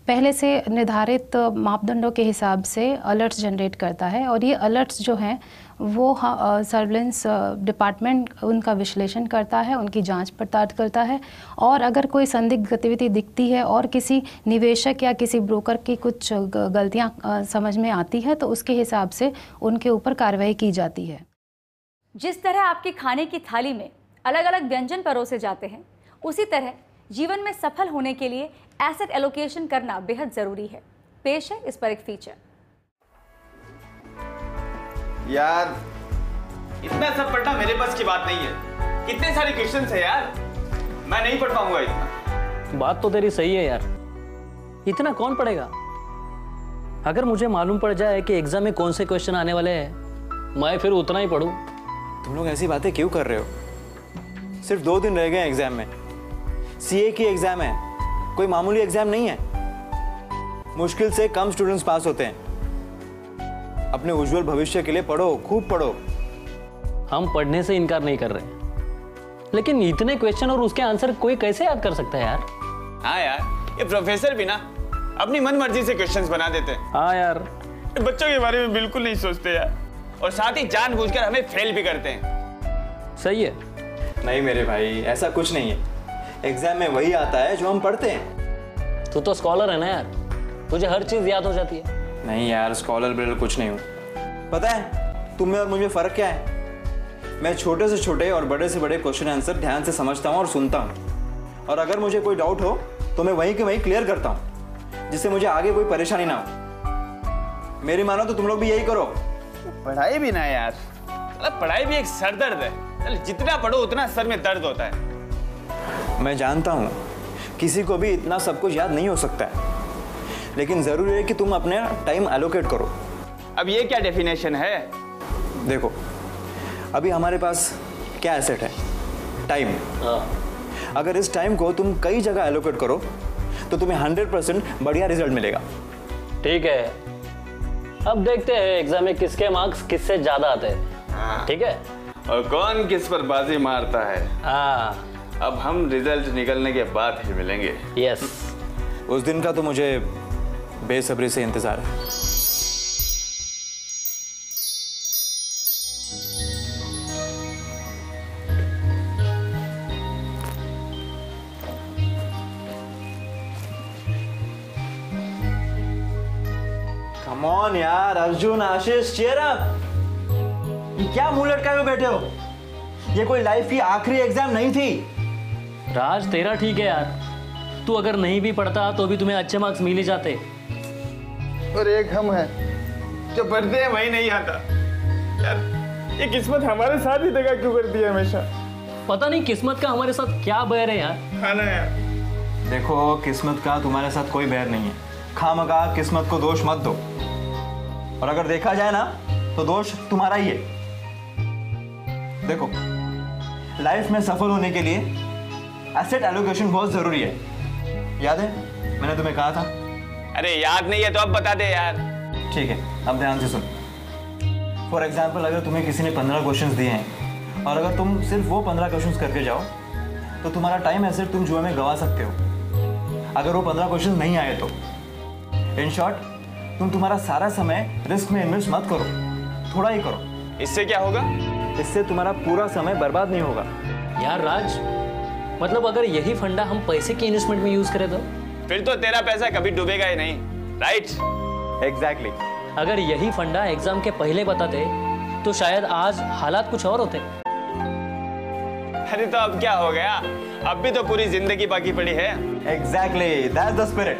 पहले से निर्धारित मापदंडों के हिसाब से अलर्ट्स जनरेट करता है और ये अलर्ट्स जो हैं वो सर्वेलेंस डिपार्टमेंट उनका विश्लेषण करता है, उनकी जांच पड़ताल करता है और अगर कोई संदिग्ध गतिविधि दिखती है और किसी निवेशक या किसी ब्रोकर की कुछ गलतियां समझ में आती है तो उसके हिसाब से उनके ऊपर कार्रवाई की जाती है। जिस तरह आपके खाने की थाली में अलग अलग व्यंजन परोसे जाते हैं, उसी तरह जीवन में सफल होने के लिए एसेट एलोकेशन करना बेहद जरूरी है। पेश है इस पर एक फीचर। यार इतना सब पढ़ना मेरे बस की बात नहीं है। कितने सारे क्वेश्चंस है यार, मैं नहीं पढ़ पाऊंगा इतना। बात तो तेरी सही है यार, इतना कौन पढ़ेगा? अगर मुझे मालूम पड़ जाए कि एग्जाम में कौन से क्वेश्चन आने वाले हैं, मैं फिर उतना ही पढ़ूं। तुम लोग ऐसी बातें क्यों कर रहे हो? सिर्फ 2 दिन रह गए एग्जाम में। सीए की एग्जाम है, कोई मामूली एग्जाम नहीं है। मुश्किल से कम स्टूडेंट्स पास होते हैं। अपने उज्जवल भविष्य के लिए पढ़ो, खूब पढ़ो। हम पढ़ने से इनकार नहीं कर रहे, लेकिन इतने क्वेश्चन और उसके आंसर कोई कैसे याद कर सकता है यार? हाँ यार, ये प्रोफेसर भी ना अपनी मन मर्जी से क्वेश्चंस बना देते हैं। हाँ यार, बच्चों के बारे में बिल्कुल नहीं सोचते यार, और साथ ही जानबूझकर हमें फेल भी करते हैं। सही है। नहीं मेरे भाई, ऐसा कुछ नहीं है। एग्जाम में वही आता है जो हम पढ़ते हैं। तू तो स्कॉलर है ना यार, तुझे हर चीज याद हो जाती है। नहीं यार, स्कॉलर बिल्कुल कुछ नहीं हूँ। पता है तुम्हें और मुझे फर्क क्या है? मैं छोटे से छोटे और बड़े से बड़े क्वेश्चन आंसर ध्यान से समझता हूँ और सुनता हूँ, और अगर मुझे कोई डाउट हो तो मैं वहीं के वहीं क्लियर करता हूँ, जिससे मुझे आगे कोई परेशानी ना हो। मेरी मानो तो तुम लोग भी यही करो। पढ़ाई भी ना यार, पढ़ाई भी एक सर दर्द है। जितना पढ़ो उतना सर में दर्द होता है। मैं जानता हूँ किसी को भी इतना सब कुछ याद नहीं हो सकता है, लेकिन जरूरी है कि तुम अपने टाइम एलोकेट करो। अब ये क्या डेफिनेशन है? देखो, अभी हमारे पास क्या एसेट है? टाइम। अगर इस टाइम को तुम कई जगह एलोकेट करो तो तुम्हें 100% बढ़िया रिजल्ट मिलेगा। ठीक है, अब देखते हैं एग्जाम में किसके मार्क्स किससे ज्यादा आते हैं। ठीक है, और कौन किस पर बाजी मारता है। हाँ, अब हम रिजल्ट निकलने के बाद ही मिलेंगे। यस। उस दिन का तो मुझे बेसब्री से इंतजार है। कम ऑन यार, अर्जुन, आशीष, चीयर अप। ये क्या मुंह लटकाए हुए बैठे हो? ये कोई लाइफ की आखिरी एग्जाम नहीं थी। राज, तेरा ठीक है यार, तू अगर नहीं भी पढ़ता तो भी तुम्हें अच्छे मार्क्स मिल ही जाते। और एक हम हैं जो पढ़ते हैं वही नहीं आता। यार ये किस्मत हमारे साथ ही दगा क्यों करती है हमेशा? पता नहीं किस्मत का हमारे साथ क्या बैर है यार। हाँ ना यार। देखो, किस्मत का तुम्हारे साथ कोई बैर नहीं है। खामखा किस्मत को दोष मत दो, और अगर देखा जाए ना तो दोष तुम्हारा ही है। देखो, लाइफ में सफल होने के लिए एसेट एलोकेशन बहुत जरूरी है। याद है मैंने तुम्हें कहा था? अरे याद नहीं है तो अब बता दे यार। ठीक है, अब ध्यान से सुन। फॉर एग्जाम्पल, अगर तुम्हें किसी ने 15 क्वेश्चंस दिए हैं और अगर तुम सिर्फ वो 15 क्वेश्चंस करके जाओ तो तुम्हारा टाइम एसेट तुम जुए में गंवा सकते हो। अगर वो 15 क्वेश्चंस नहीं आए तो इन शॉर्ट तुम तुम्हारा सारा समय रिस्क में इन्वेस्ट मत करो, थोड़ा ही करो। इससे क्या होगा? इससे तुम्हारा पूरा समय बर्बाद नहीं होगा। यार राज, मतलब अगर यही फंडा हम पैसे की इन्वेस्टमेंट में यूज करें तो फिर तो तेरा पैसा कभी डूबेगा ही नहीं। राइट? एग्जैक्टली। अगर यही फंडा एग्जाम के पहले बताते तो शायद आज हालात कुछ और होते। अरे तो अब क्या हो गया? अब भी तो पूरी जिंदगी बाकी पड़ी है। Exactly, that's the spirit.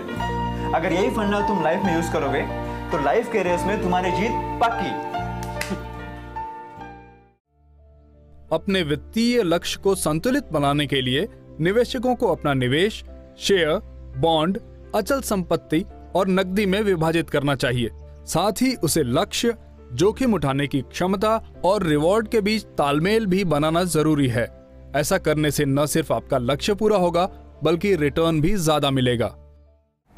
अगर यही फंडा तुम लाइफ में यूज करोगे तो लाइफ के रेस में तुम्हारी जीत पक्की। अपने वित्तीय लक्ष्य को संतुलित बनाने के लिए निवेशकों को अपना निवेश शेयर, बॉन्ड, अचल संपत्ति और नकदी में विभाजित करना चाहिए। साथ ही उसे लक्ष्य, जोखिम उठाने की क्षमता और रिवॉर्ड के बीच तालमेल भी बनाना जरूरी है। ऐसा करने से न सिर्फ आपका लक्ष्य पूरा होगा बल्कि रिटर्न भी ज्यादा मिलेगा।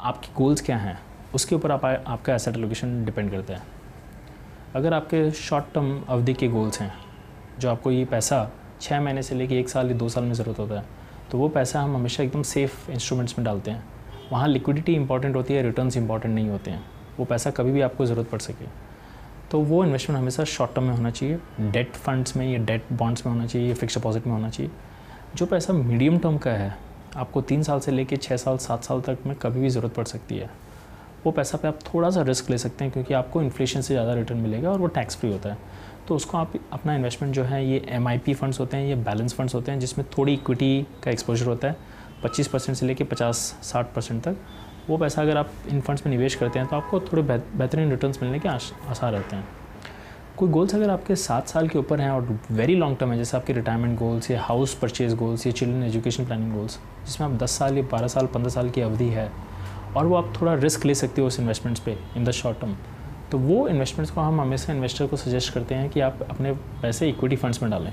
आपके गोल्स क्या हैं उसके ऊपर आपका एसेट एलोकेशन डिपेंड करता है। अगर आपके शॉर्ट टर्म अवधि के गोल्स हैं जो आपको ये पैसा 6 महीने से लेके 1 साल या 2 साल में ज़रूरत होता है, तो वो पैसा हम हमेशा एकदम सेफ़ इंस्ट्रूमेंट्स में डालते हैं। वहाँ लिक्विडिटी इंपॉर्टेंट होती है, रिटर्न्स इंपॉर्टेंट नहीं होते हैं। वो पैसा कभी भी आपको ज़रूरत पड़ सके, तो वो इन्वेस्टमेंट हमेशा शॉर्ट टर्म में होना चाहिए, डेट फंड्स में या डेट बॉन्ड्स में होना चाहिए, फिक्स डिपॉजिट में होना चाहिए। जो पैसा मीडियम टर्म का है, आपको 3 साल से लेके 6 साल 7 साल तक में कभी भी ज़रूरत पड़ सकती है, वो पैसा पे आप थोड़ा सा रिस्क ले सकते हैं, क्योंकि आपको इन्फ्लेशन से ज़्यादा रिटर्न मिलेगा और वो टैक्स फ्री होता है। तो उसको आप अपना इन्वेस्टमेंट जो है, ये MIP फंड्स होते हैं, ये बैलेंस फंड्स होते हैं, जिसमें थोड़ी इक्विटी का एक्सपोजर होता है 25% से लेके 50-60% तक। वो पैसा अगर आप इन फंड्स में निवेश करते हैं तो आपको थोड़े बेहतरीन रिटर्न्स मिलने के आसार रहते हैं। कोई गोल्स अगर आपके 7 साल के ऊपर हैं और वेरी लॉन्ग टर्म है, जैसे आपके रिटायरमेंट गोल्स या हाउस परचेज गोल्स या चिल्ड्रन एजुकेशन प्लानिंग गोल्स, जिसमें आप 10 साल या 12 साल 15 साल की अवधि है और वो आप थोड़ा रिस्क ले सकते हो उस इन्वेस्टमेंट्स पे इन द शॉर्ट टर्म, तो वो इन्वेस्टमेंट्स को हम हमेशा इन्वेस्टर को सजेस्ट करते हैं कि आप अपने पैसे इक्विटी फंड्स में डालें।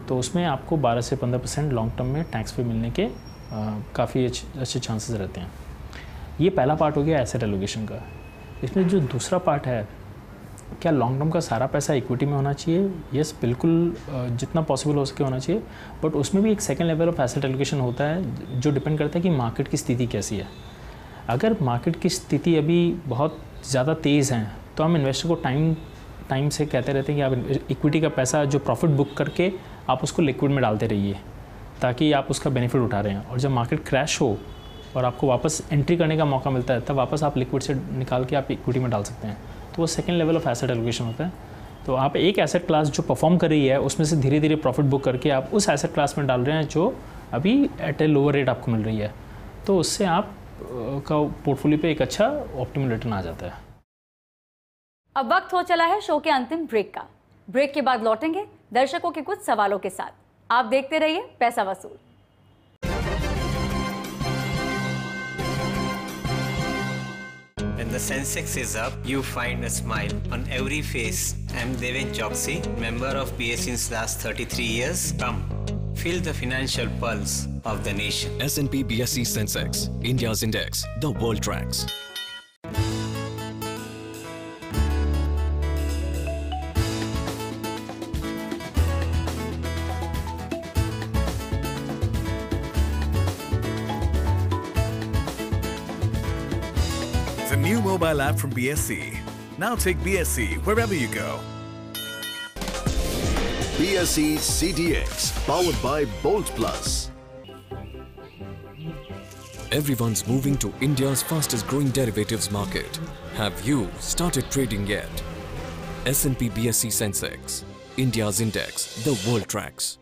तो उसमें आपको 12 से 15% लॉन्ग टर्म में टैक्स फ्री मिलने के काफ़ी अच्छे चांसेस रहते हैं। ये पहला पार्ट हो गया एसेट एलोकेशन का। इसमें जो दूसरा पार्ट है, क्या लॉन्ग टर्म का सारा पैसा इक्विटी में होना चाहिए? यस, बिल्कुल, जितना पॉसिबल हो सके होना चाहिए, बट उसमें भी एक second level of asset allocation होता है जो डिपेंड करता है कि मार्केट की स्थिति कैसी है। अगर मार्केट की स्थिति अभी बहुत ज़्यादा तेज़ है तो हम इन्वेस्टर को टाइम से कहते रहते हैं कि आप इक्विटी का पैसा जो प्रॉफिट बुक करके आप उसको लिक्विड में डालते रहिए, ताकि आप उसका बेनिफिट उठा रहे हैं, और जब मार्केट क्रैश हो और आपको वापस एंट्री करने का मौका मिलता है, तब वापस आप लिक्विड से निकाल के आप इक्विटी में डाल सकते हैं। तो वो second level of asset allocation होता है। तो आप एक एसेट क्लास जो परफॉर्म कर रही है उसमें से धीरे धीरे प्रॉफिट बुक करके आप उस एसेट क्लास में डाल रहे हैं जो अभी एट ए लोअर रेट आपको मिल रही है, तो उससे आप का पोर्टफोलियो पे एक अच्छा ऑप्टिमल रिटर्न आ जाता है। अब वक्त हो चला है शो के अंतिम ब्रेक का। ब्रेक के बाद लौटेंगे दर्शकों के कुछ सवालों के साथ। आप देखते रहिए पैसा वसूल। When the Sensex is up, you find a smile on every face. I'm Deven Choksi, member of BSE since last 33 years. Come, feel the financial pulse of the nation. S&P BSE Sensex, India's index, the world tracks. The new mobile app from BSE. Now take BSE wherever you go. BSE CDX, powered by Bolt Plus. Everyone's moving to India's fastest growing derivatives market. Have you started trading yet? S&P BSE Sensex, India's index, the world tracks.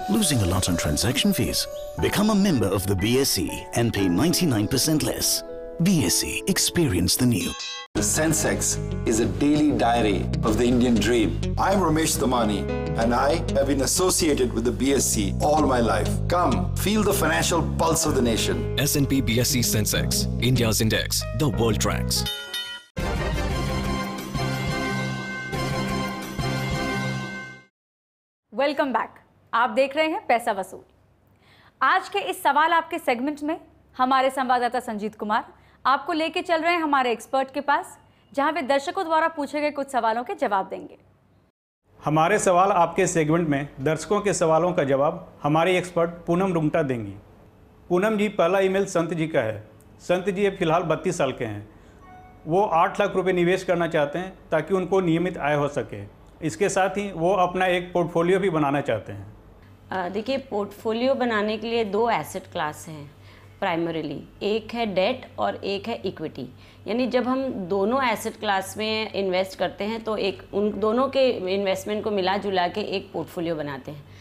Losing a lot on transaction fees? Become a member of the BSE and pay 99% less. BSE, experience the new. The Sensex is a daily diary of the Indian dream. I'm Ramesh Damani and I have been associated with the BSE all my life. Come, feel the financial pulse of the nation. S&P BSE Sensex, India's index, the world tracks. Welcome back. आप देख रहे हैं पैसा वसूल। आज के इस सवाल आपके सेगमेंट में हमारे संवाददाता संजीत कुमार आपको लेके चल रहे हैं हमारे एक्सपर्ट के पास, जहां वे दर्शकों द्वारा पूछे गए कुछ सवालों के जवाब देंगे। हमारे सवाल आपके सेगमेंट में दर्शकों के सवालों का जवाब हमारी एक्सपर्ट पूनम रुंगटा देंगी। पूनम जी, पहला ईमेल संत जी का है। संत जी अब फिलहाल 32 साल के हैं। वो 8 लाख रुपए निवेश करना चाहते हैं ताकि उनको नियमित आय हो सके। इसके साथ ही वो अपना एक पोर्टफोलियो भी बनाना चाहते हैं। देखिए, पोर्टफोलियो बनाने के लिए 2 एसेट क्लास हैं प्राइमरीली, एक है डेट और एक है इक्विटी। यानी जब हम दोनों एसेट क्लास में इन्वेस्ट करते हैं तो एक उन दोनों के इन्वेस्टमेंट को मिला जुला के एक पोर्टफोलियो बनाते हैं।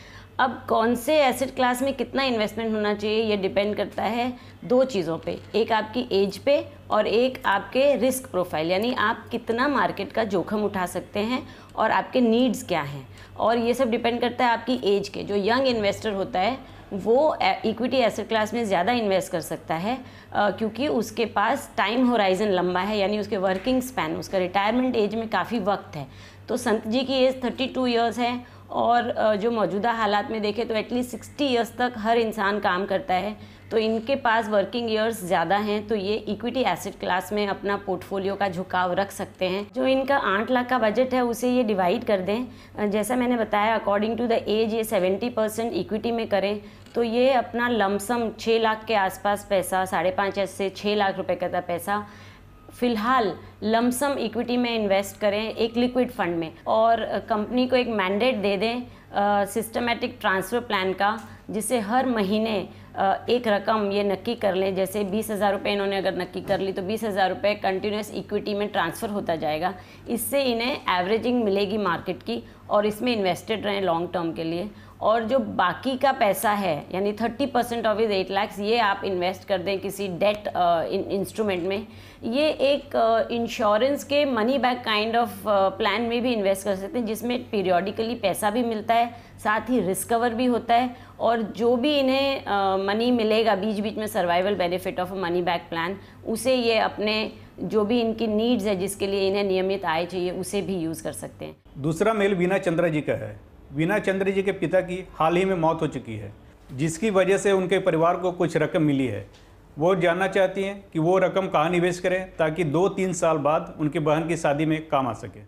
अब कौन से एसेट क्लास में कितना इन्वेस्टमेंट होना चाहिए ये डिपेंड करता है 2 चीज़ों पे, एक आपकी एज पे और एक आपके रिस्क प्रोफाइल, यानी आप कितना मार्केट का जोखिम उठा सकते हैं और आपके नीड्स क्या हैं। और ये सब डिपेंड करता है आपकी एज के। जो यंग इन्वेस्टर होता है वो इक्विटी एसेट क्लास में ज़्यादा इन्वेस्ट कर सकता है क्योंकि उसके पास टाइम होराइजन लंबा है, यानी उसके वर्किंग स्पैन, उसका रिटायरमेंट एज में काफ़ी वक्त है। तो संत जी की एज 32 ईयर्स है और जो मौजूदा हालात में देखें तो एटलीस्ट 60 ईयर्स तक हर इंसान काम करता है। तो इनके पास वर्किंग ईयर्स ज़्यादा हैं, तो ये इक्विटी एसेट क्लास में अपना पोर्टफोलियो का झुकाव रख सकते हैं। जो इनका 8 लाख का बजट है उसे ये डिवाइड कर दें। जैसा मैंने बताया अकॉर्डिंग टू द एज ये 70% इक्विटी में करें, तो ये अपना लमसम 6 लाख के आसपास पैसा, 5.5 से 6 लाख रुपए का पैसा फ़िलहाल लमसम इक्विटी में इन्वेस्ट करें एक लिक्विड फंड में, और कंपनी को एक मैंडेट दे दें सिस्टमेटिक ट्रांसफ़र प्लान का, जिससे हर महीने एक रकम ये नक्की कर लें। जैसे 20,000 रुपये इन्होंने अगर नक्की कर ली तो 20,000 रुपये कंटिन्यूस इक्विटी में ट्रांसफ़र होता जाएगा। इससे इन्हें एवरेजिंग मिलेगी मार्केट की, और इसमें इन्वेस्टेड रहें लॉन्ग टर्म के लिए। और जो बाकी का पैसा है यानी 30% ऑफ इज 8 लाख, ये आप इन्वेस्ट कर दें किसी डेट इंस्ट्रूमेंट में। ये एक इंश्योरेंस के money back kind of plan में भी इन्वेस्ट कर सकते हैं, जिसमें पीरियोडिकली पैसा भी मिलता है, साथ ही रिस्क कवर भी होता है, और जो भी इन्हें मनी मिलेगा बीच बीच में, survival benefit of a money back plan, उसे ये अपने जो भी इनकी नीड्स है जिसके लिए इन्हें नियमित आय चाहिए उसे भी यूज़ कर सकते हैं। दूसरा मेल वीना चंद्रा जी का है। वीना चंद्र जी के पिता की हाल ही में मौत हो चुकी है, जिसकी वजह से उनके परिवार को कुछ रकम मिली है। वो जानना चाहती हैं कि वो रकम कहाँ निवेश करें ताकि 2-3 साल बाद उनकी बहन की शादी में काम आ सके।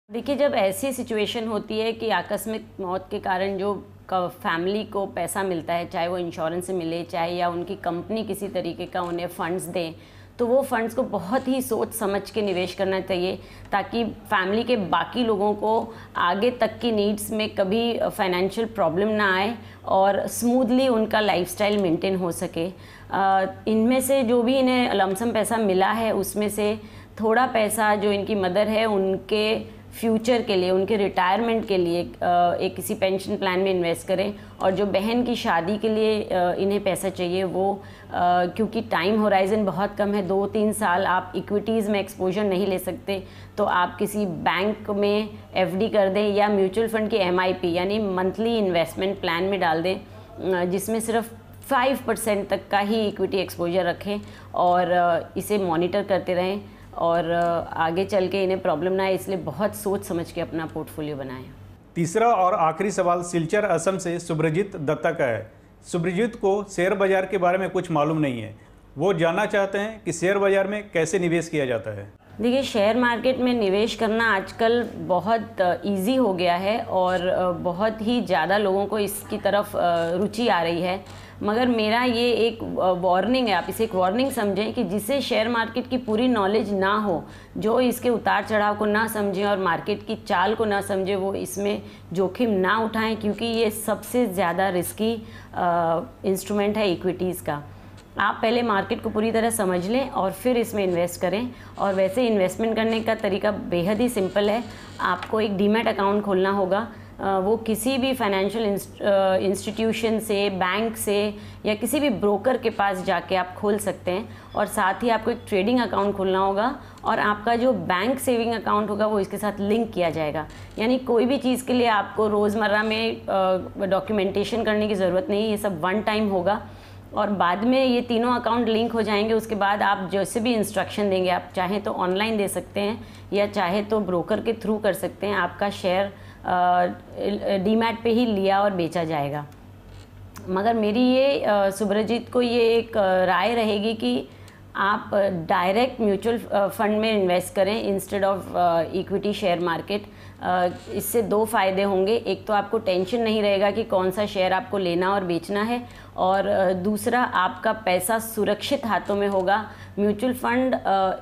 देखिए, जब ऐसी सिचुएशन होती है कि आकस्मिक मौत के कारण जो फैमिली को पैसा मिलता है, चाहे वो इंश्योरेंस से मिले, चाहे या उनकी कंपनी किसी तरीके का उन्हें फंड्स दें, तो वो फंड्स को बहुत ही सोच समझ के निवेश करना चाहिए, ताकि फैमिली के बाकी लोगों को आगे तक की नीड्स में कभी फाइनेंशियल प्रॉब्लम ना आए और स्मूथली उनका लाइफस्टाइल मेंटेन हो सके। इनमें से जो भी इन्हें लमसम पैसा मिला है उसमें से थोड़ा पैसा जो इनकी मदर है उनके फ्यूचर के लिए, उनके रिटायरमेंट के लिए एक किसी पेंशन प्लान में इन्वेस्ट करें, और जो बहन की शादी के लिए इन्हें पैसा चाहिए वो क्योंकि टाइम होराइजन बहुत कम है, 2-3 साल आप इक्विटीज़ में एक्सपोजर नहीं ले सकते, तो आप किसी बैंक में एफडी कर दें या म्यूचुअल फंड की MIP यानी मंथली इन्वेस्टमेंट प्लान में डाल दें, जिसमें सिर्फ 5% तक का ही इक्विटी एक्सपोजर रखें और इसे मॉनिटर करते रहें, और आगे चल के इन्हें प्रॉब्लम ना आए, इसलिए बहुत सोच समझ के अपना पोर्टफोलियो बनाएं। तीसरा और आखिरी सवाल सिलचर असम से सुब्रजीत दत्ता का है। सुब्रजीत को शेयर बाजार के बारे में कुछ मालूम नहीं है। वो जानना चाहते हैं कि शेयर बाजार में कैसे निवेश किया जाता है। देखिए, शेयर मार्केट में निवेश करना आजकल बहुत इजी हो गया है और बहुत ही ज़्यादा लोगों को इसकी तरफ रुचि आ रही है, मगर मेरा ये एक वार्निंग है, आप इसे एक वार्निंग समझें कि जिसे शेयर मार्केट की पूरी नॉलेज ना हो, जो इसके उतार चढ़ाव को ना समझें और मार्केट की चाल को ना समझे, वो इसमें जोखिम ना उठाएं, क्योंकि ये सबसे ज़्यादा रिस्की इंस्ट्रूमेंट है इक्विटीज़ का। आप पहले मार्केट को पूरी तरह समझ लें और फिर इसमें इन्वेस्ट करें। और वैसे इन्वेस्टमेंट करने का तरीका बेहद ही सिंपल है। आपको एक डीमैट अकाउंट खोलना होगा, वो किसी भी फाइनेंशियल इंस्टीट्यूशन से, बैंक से या किसी भी ब्रोकर के पास जाके आप खोल सकते हैं, और साथ ही आपको एक ट्रेडिंग अकाउंट खोलना होगा, और आपका जो बैंक सेविंग अकाउंट होगा वो इसके साथ लिंक किया जाएगा। यानी कोई भी चीज़ के लिए आपको रोज़मर्रा में डॉक्यूमेंटेशन करने की ज़रूरत नहीं, ये सब वन टाइम होगा, और बाद में ये तीनों अकाउंट लिंक हो जाएंगे। उसके बाद आप जैसे भी इंस्ट्रक्शन देंगे, आप चाहें तो ऑनलाइन दे सकते हैं या चाहे तो ब्रोकर के थ्रू कर सकते हैं, आपका शेयर डीमैट पे ही लिया और बेचा जाएगा। मगर मेरी ये सुब्रजीत को ये एक राय रहेगी कि आप डायरेक्ट म्यूचुअल फंड में इन्वेस्ट करें instead of equity share market. इससे 2 फ़ायदे होंगे, एक तो आपको टेंशन नहीं रहेगा कि कौन सा शेयर आपको लेना और बेचना है, और दूसरा आपका पैसा सुरक्षित हाथों में होगा। म्यूचुअल फंड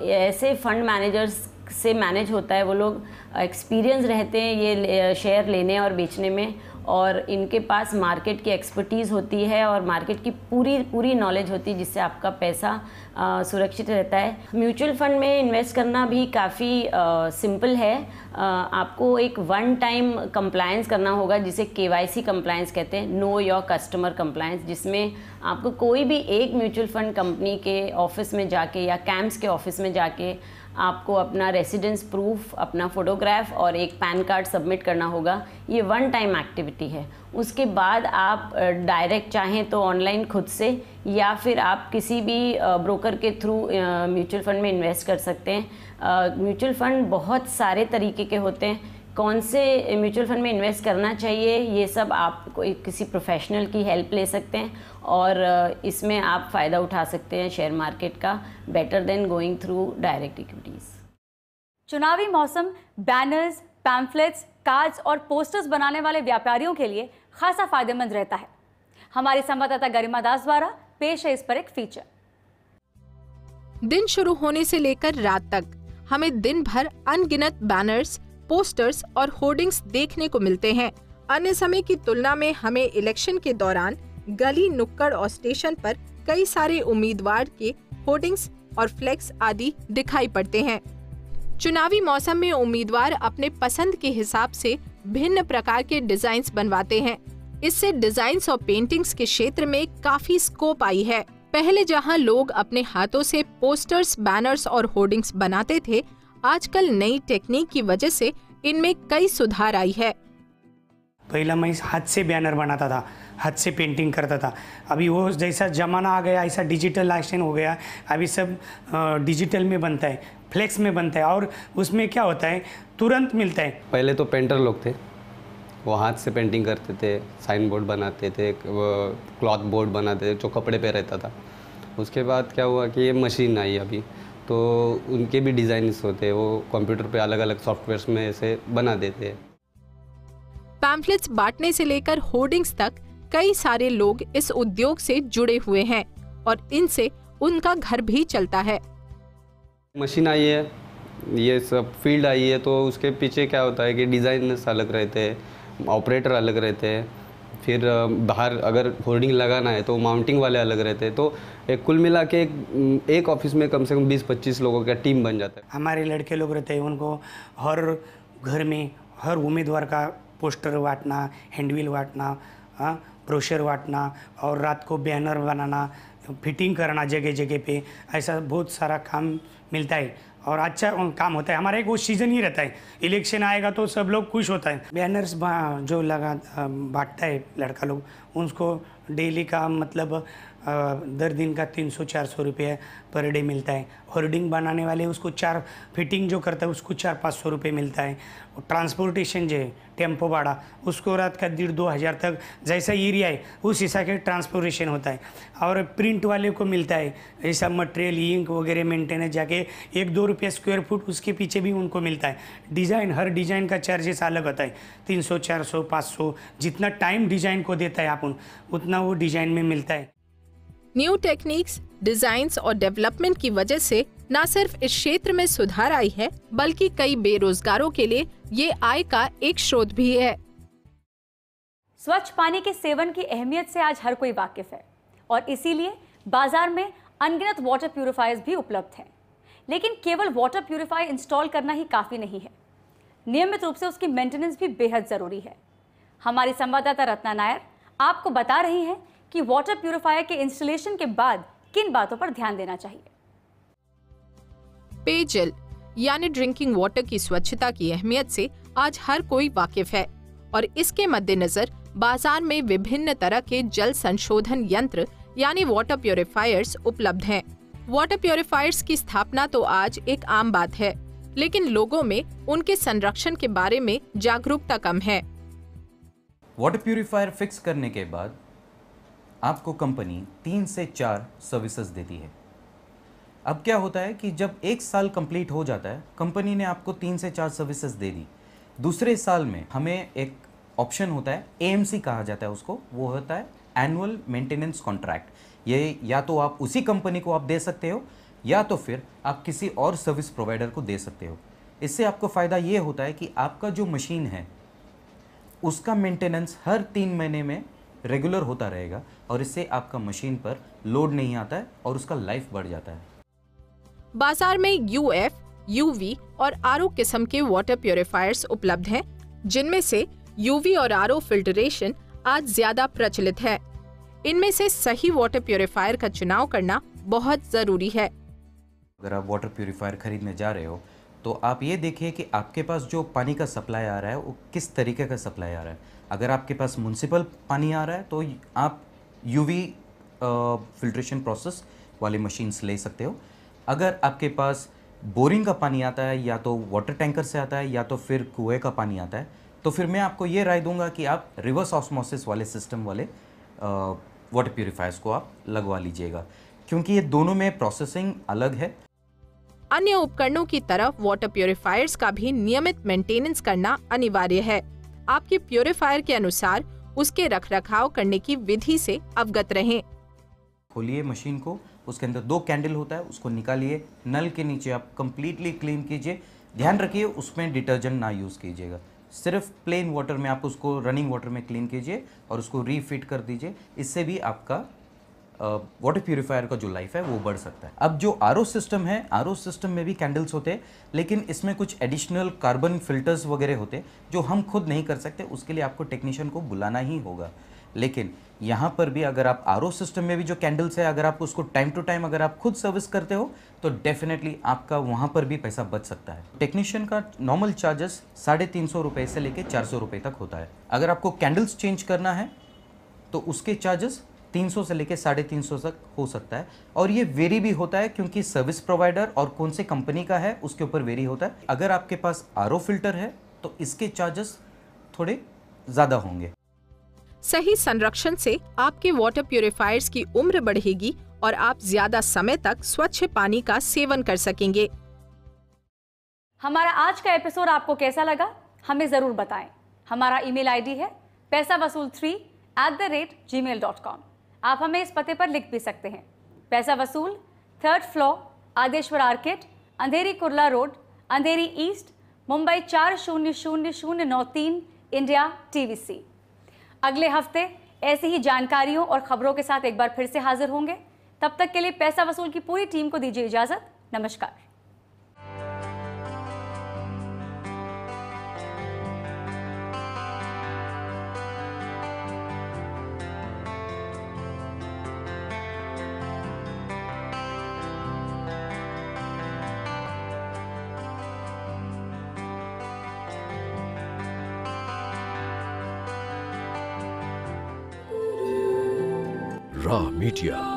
ऐसे फंड मैनेजर्स से मैनेज होता है, वो लोग एक्सपीरियंस रहते हैं ये शेयर लेने और बेचने में, और इनके पास मार्केट की एक्सपर्टीज़ होती है और मार्केट की पूरी नॉलेज होती है, जिससे आपका पैसा सुरक्षित रहता है। म्यूचुअल फंड में इन्वेस्ट करना भी काफ़ी सिंपल है। आपको एक वन टाइम कंप्लायंस करना होगा, जिसे KYC कंप्लायंस कहते हैं, नो योर कस्टमर कंप्लायंस, जिसमें आपको कोई भी एक म्यूचुअल फंड कंपनी के ऑफिस में जाके या कैंप्स के ऑफिस में जाके आपको अपना रेसिडेंस प्रूफ, अपना फ़ोटोग्राफ और एक पैन कार्ड सबमिट करना होगा। ये वन टाइम एक्टिविटी है। उसके बाद आप डायरेक्ट चाहें तो ऑनलाइन खुद से, या फिर आप किसी भी ब्रोकर के थ्रू म्यूचुअल फंड में इन्वेस्ट कर सकते हैं। म्यूचुअल फंड बहुत सारे तरीके के होते हैं, कौन से म्यूचुअल फंड में इन्वेस्ट करना चाहिए, ये सब आप कोई किसी प्रोफेशनल की हेल्प ले सकते हैं और इसमें आप फ़ायदा उठा सकते हैं शेयर मार्केट का, better than going through direct equities. चुनावी मौसम बैनर्स, पैम्फलेट्स, कार्ड्स और पोस्टर्स बनाने वाले व्यापारियों के लिए खासा फायदेमंद रहता है। हमारी संवाददाता गरिमा दास द्वारा पेश है इस पर एक फीचर। दिन शुरू होने से लेकर रात तक हमें दिन भर अनगिनत बैनर्स, पोस्टर्स और होर्डिंग्स देखने को मिलते हैं। अन्य समय की तुलना में हमें इलेक्शन के दौरान गली, नुक्कड़ और स्टेशन पर कई सारे उम्मीदवार के होर्डिंग्स और फ्लेक्स आदि दिखाई पड़ते हैं। चुनावी मौसम में उम्मीदवार अपने पसंद के हिसाब से भिन्न प्रकार के डिजाइन्स बनवाते हैं। इससे डिजाइन्स और पेंटिंग्स के क्षेत्र में काफी स्कोप आई है। पहले जहां लोग अपने हाथों से पोस्टर्स, बैनर्स और होर्डिंग्स बनाते थे, आजकल नई टेक्निक की वजह से इनमें कई सुधार आई है। पहला मैं हाथ से बैनर बनाता था, हाथ से पेंटिंग करता था। अभी वो जैसा ज़माना आ गया ऐसा डिजिटलाइजेशन हो गया। अभी सब डिजिटल में बनता है, फ्लेक्स में बनता है और उसमें क्या होता है तुरंत मिलता है। पहले तो पेंटर लोग थे, वो हाथ से पेंटिंग करते थे, साइन बोर्ड बनाते थे, क्लॉथ बोर्ड बनाते थे जो कपड़े पे रहता था। उसके बाद क्या हुआ कि ये मशीन आई अभी, तो उनके भी डिज़ाइन्स होते हैं, वो कंप्यूटर पे अलग अलग सॉफ्टवेयर्स में ऐसे बना देते हैं। पैम्फलेट्स बांटने से लेकर होर्डिंग्स तक कई सारे लोग इस उद्योग से जुड़े हुए हैं और इनसे उनका घर भी चलता है। मशीन आई है, ये सब फील्ड आई है, तो उसके पीछे क्या होता है कि डिज़ाइनर्स अलग रहते हैं, ऑपरेटर अलग रहते हैं, फिर बाहर अगर होर्डिंग लगाना है तो माउंटिंग वाले अलग रहते हैं। तो एक कुल मिला के एक ऑफिस में कम से कम 20-25 लोगों का टीम बन जाता है। हमारे लड़के लोग रहते हैं, उनको हर घर में हर उम्मीदवार का पोस्टर बांटना, हैंडबिल बांटना, ब्रोशर बांटना और रात को बैनर बनाना, फिटिंग करना जगह जगह पे, ऐसा बहुत सारा काम मिलता है और अच्छा काम होता है। हमारा एक वो सीज़न ही रहता है, इलेक्शन आएगा तो सब लोग खुश होता है। बैनर्स जो बांटता है लड़का लोग, उसको डेली का मतलब दर दिन का 300-400 रुपये पर डे मिलता है। होर्डिंग बनाने वाले उसको फिटिंग जो करता है उसको 400-500 रुपये मिलता है। और ट्रांसपोर्टेशन जो है टेम्पो भाड़ा, उसको रात का 1,500-2 हज़ार तक जैसा एरिया है उस हिसाब के ट्रांसपोर्टेशन होता है। और प्रिंट वाले को मिलता है ऐसा मटेरियल, इंक वगैरह मेंटेनेंस जाके 1-2 रुपये स्क्वायर फुट उसके पीछे भी उनको मिलता है। डिज़ाइन, हर डिज़ाइन का चार्जेस अलग होता है, 300, 400, 500, जितना टाइम डिज़ाइन को देता है अपन उतना वो डिज़ाइन में मिलता है। न्यू टेक्निक्स, डिजाइन्स और डेवलपमेंट की वजह से न सिर्फ इस क्षेत्र में सुधार आई है, बल्कि कई बेरोजगारों के लिए ये आय का एक स्रोत भी है। स्वच्छ पानी के सेवन की अहमियत से आज हर कोई वाकिफ है और इसीलिए बाजार में अनगिनत वाटर प्यूरिफायर्स भी उपलब्ध हैं। लेकिन केवल वाटर प्यूरिफायर इंस्टॉल करना ही काफ़ी नहीं है, नियमित रूप से उसकी मेंटेनेंस भी बेहद ज़रूरी है। हमारी संवाददाता रत्ना नायर आपको बता रही हैं कि वाटर प्यूरिफायर के इंस्टॉलेशन के बाद किन बातों पर ध्यान देना चाहिए। पेयजल यानी ड्रिंकिंग वाटर की स्वच्छता की अहमियत से आज हर कोई वाकिफ है और इसके मद्देनजर बाजार में विभिन्न तरह के जल संशोधन यंत्र यानी वाटर प्यूरिफायर्स उपलब्ध हैं। वाटर प्यूरिफायर्स की स्थापना तो आज एक आम बात है, लेकिन लोगों में उनके संरक्षण के बारे में जागरूकता कम है। वाटर प्यूरिफायर फिक्स करने के बाद आपको कंपनी 3 से 4 सर्विसेज देती है। अब क्या होता है कि जब 1 साल कंप्लीट हो जाता है, कंपनी ने आपको 3 से 4 सर्विसेज दे दी, दूसरे साल में हमें एक ऑप्शन होता है, AMC कहा जाता है उसको, वो होता है एनुअल मेंटेनेंस कॉन्ट्रैक्ट। ये या तो आप उसी कंपनी को आप दे सकते हो या तो फिर आप किसी और सर्विस प्रोवाइडर को दे सकते हो। इससे आपको फ़ायदा ये होता है कि आपका जो मशीन है उसका मेंटेनेंस हर 3 महीने में रेगुलर होता रहेगा और इससे आपका मशीन पर लोड नहीं आता है और उसका लाइफ बढ़ जाता है। बाजार में UF, UV और RO किस्म के वाटर प्यूरिफायर्स उपलब्ध हैं, जिनमें से UV और RO फिल्टरेशन आज ज्यादा प्रचलित है। इनमें से सही वाटर प्यूरिफायर का चुनाव करना बहुत जरूरी है। अगर आप वाटर प्यूरिफायर खरीदने जा रहे हो तो आप ये देखिए कि आपके पास जो पानी का सप्लाई आ रहा है वो किस तरीके का सप्लाई आ रहा है। अगर आपके पास म्युनिसिपल पानी आ रहा है तो आप UV फिल्ट्रेशन प्रोसेस वाली मशीन्स ले सकते हो। अगर आपके पास बोरिंग का पानी आता है या तो वाटर टैंकर से आता है या तो फिर कुएं का पानी आता है, तो फिर मैं आपको ये राय दूंगा कि आप रिवर्स ऑस्मोसिस वाले सिस्टम वाले वाटर प्यूरिफायर्स को आप लगवा लीजिएगा, क्योंकि ये दोनों में प्रोसेसिंग अलग है। अन्य उपकरणों की तरफ वाटर प्यूरिफायर्स का भी नियमित मेंटेनेंस करना अनिवार्य है। आपके प्यूरिफायर के अनुसार उसके रखरखाव करने की विधि से अवगत रहें। खोलिए मशीन को, उसके अंदर 2 कैंडल होता है, उसको निकालिए, नल के नीचे आप कंप्लीटली क्लीन कीजिए। ध्यान रखिए उसमें डिटर्जेंट ना यूज़ कीजिएगा, सिर्फ प्लेन वाटर में आप उसको रनिंग वाटर में क्लीन कीजिए और उसको रीफिट कर दीजिए। इससे भी आपका वाटर प्यूरिफायर का जो लाइफ है वो बढ़ सकता है। अब जो आरओ सिस्टम है, आरओ सिस्टम में भी कैंडल्स होते हैं, लेकिन इसमें कुछ एडिशनल कार्बन फिल्टर्स वगैरह होते हैं जो हम खुद नहीं कर सकते, उसके लिए आपको टेक्नीशियन को बुलाना ही होगा। लेकिन यहाँ पर भी अगर आप आरओ सिस्टम में भी जो कैंडल्स है, अगर आप उसको टाइम टू टाइम अगर आप खुद सर्विस करते हो तो डेफिनेटली आपका वहाँ पर भी पैसा बच सकता है। टेक्नीशियन का नॉर्मल चार्जेस 350 रुपये से लेके 400 रुपये तक होता है। अगर आपको कैंडल्स चेंज करना है तो उसके चार्जेस 300 से लेके 350 तक हो सकता है, और ये वेरी भी होता है क्योंकि सर्विस प्रोवाइडर और कौन से कंपनी का है उसके ऊपर वेरी होता है। अगर आपके पास आरओ फिल्टर है तो इसके चार्जेस थोड़े ज़्यादा होंगे। सही संरक्षण से आपके वाटर प्यूरिफायर्स की उम्र बढ़ेगी और आप ज्यादा समय तक स्वच्छ पानी का सेवन कर सकेंगे। हमारा आज का एपिसोड आपको कैसा लगा हमें ज़रूर बताएं। हमारा ईमेल आईडी है paisavasool3@gmail.com। आप हमें इस पते पर लिख भी सकते हैं। पैसा वसूल, 3rd फ्लोर, आदेश्वर आर्केड, अंधेरी कुर्ला रोड, अंधेरी ईस्ट, मुंबई 400093, इंडिया, TVC। अगले हफ्ते ऐसी ही जानकारियों और खबरों के साथ एक बार फिर से हाजिर होंगे। तब तक के लिए पैसा वसूल की पूरी टीम को दीजिए इजाजत। नमस्कार। Raw Media.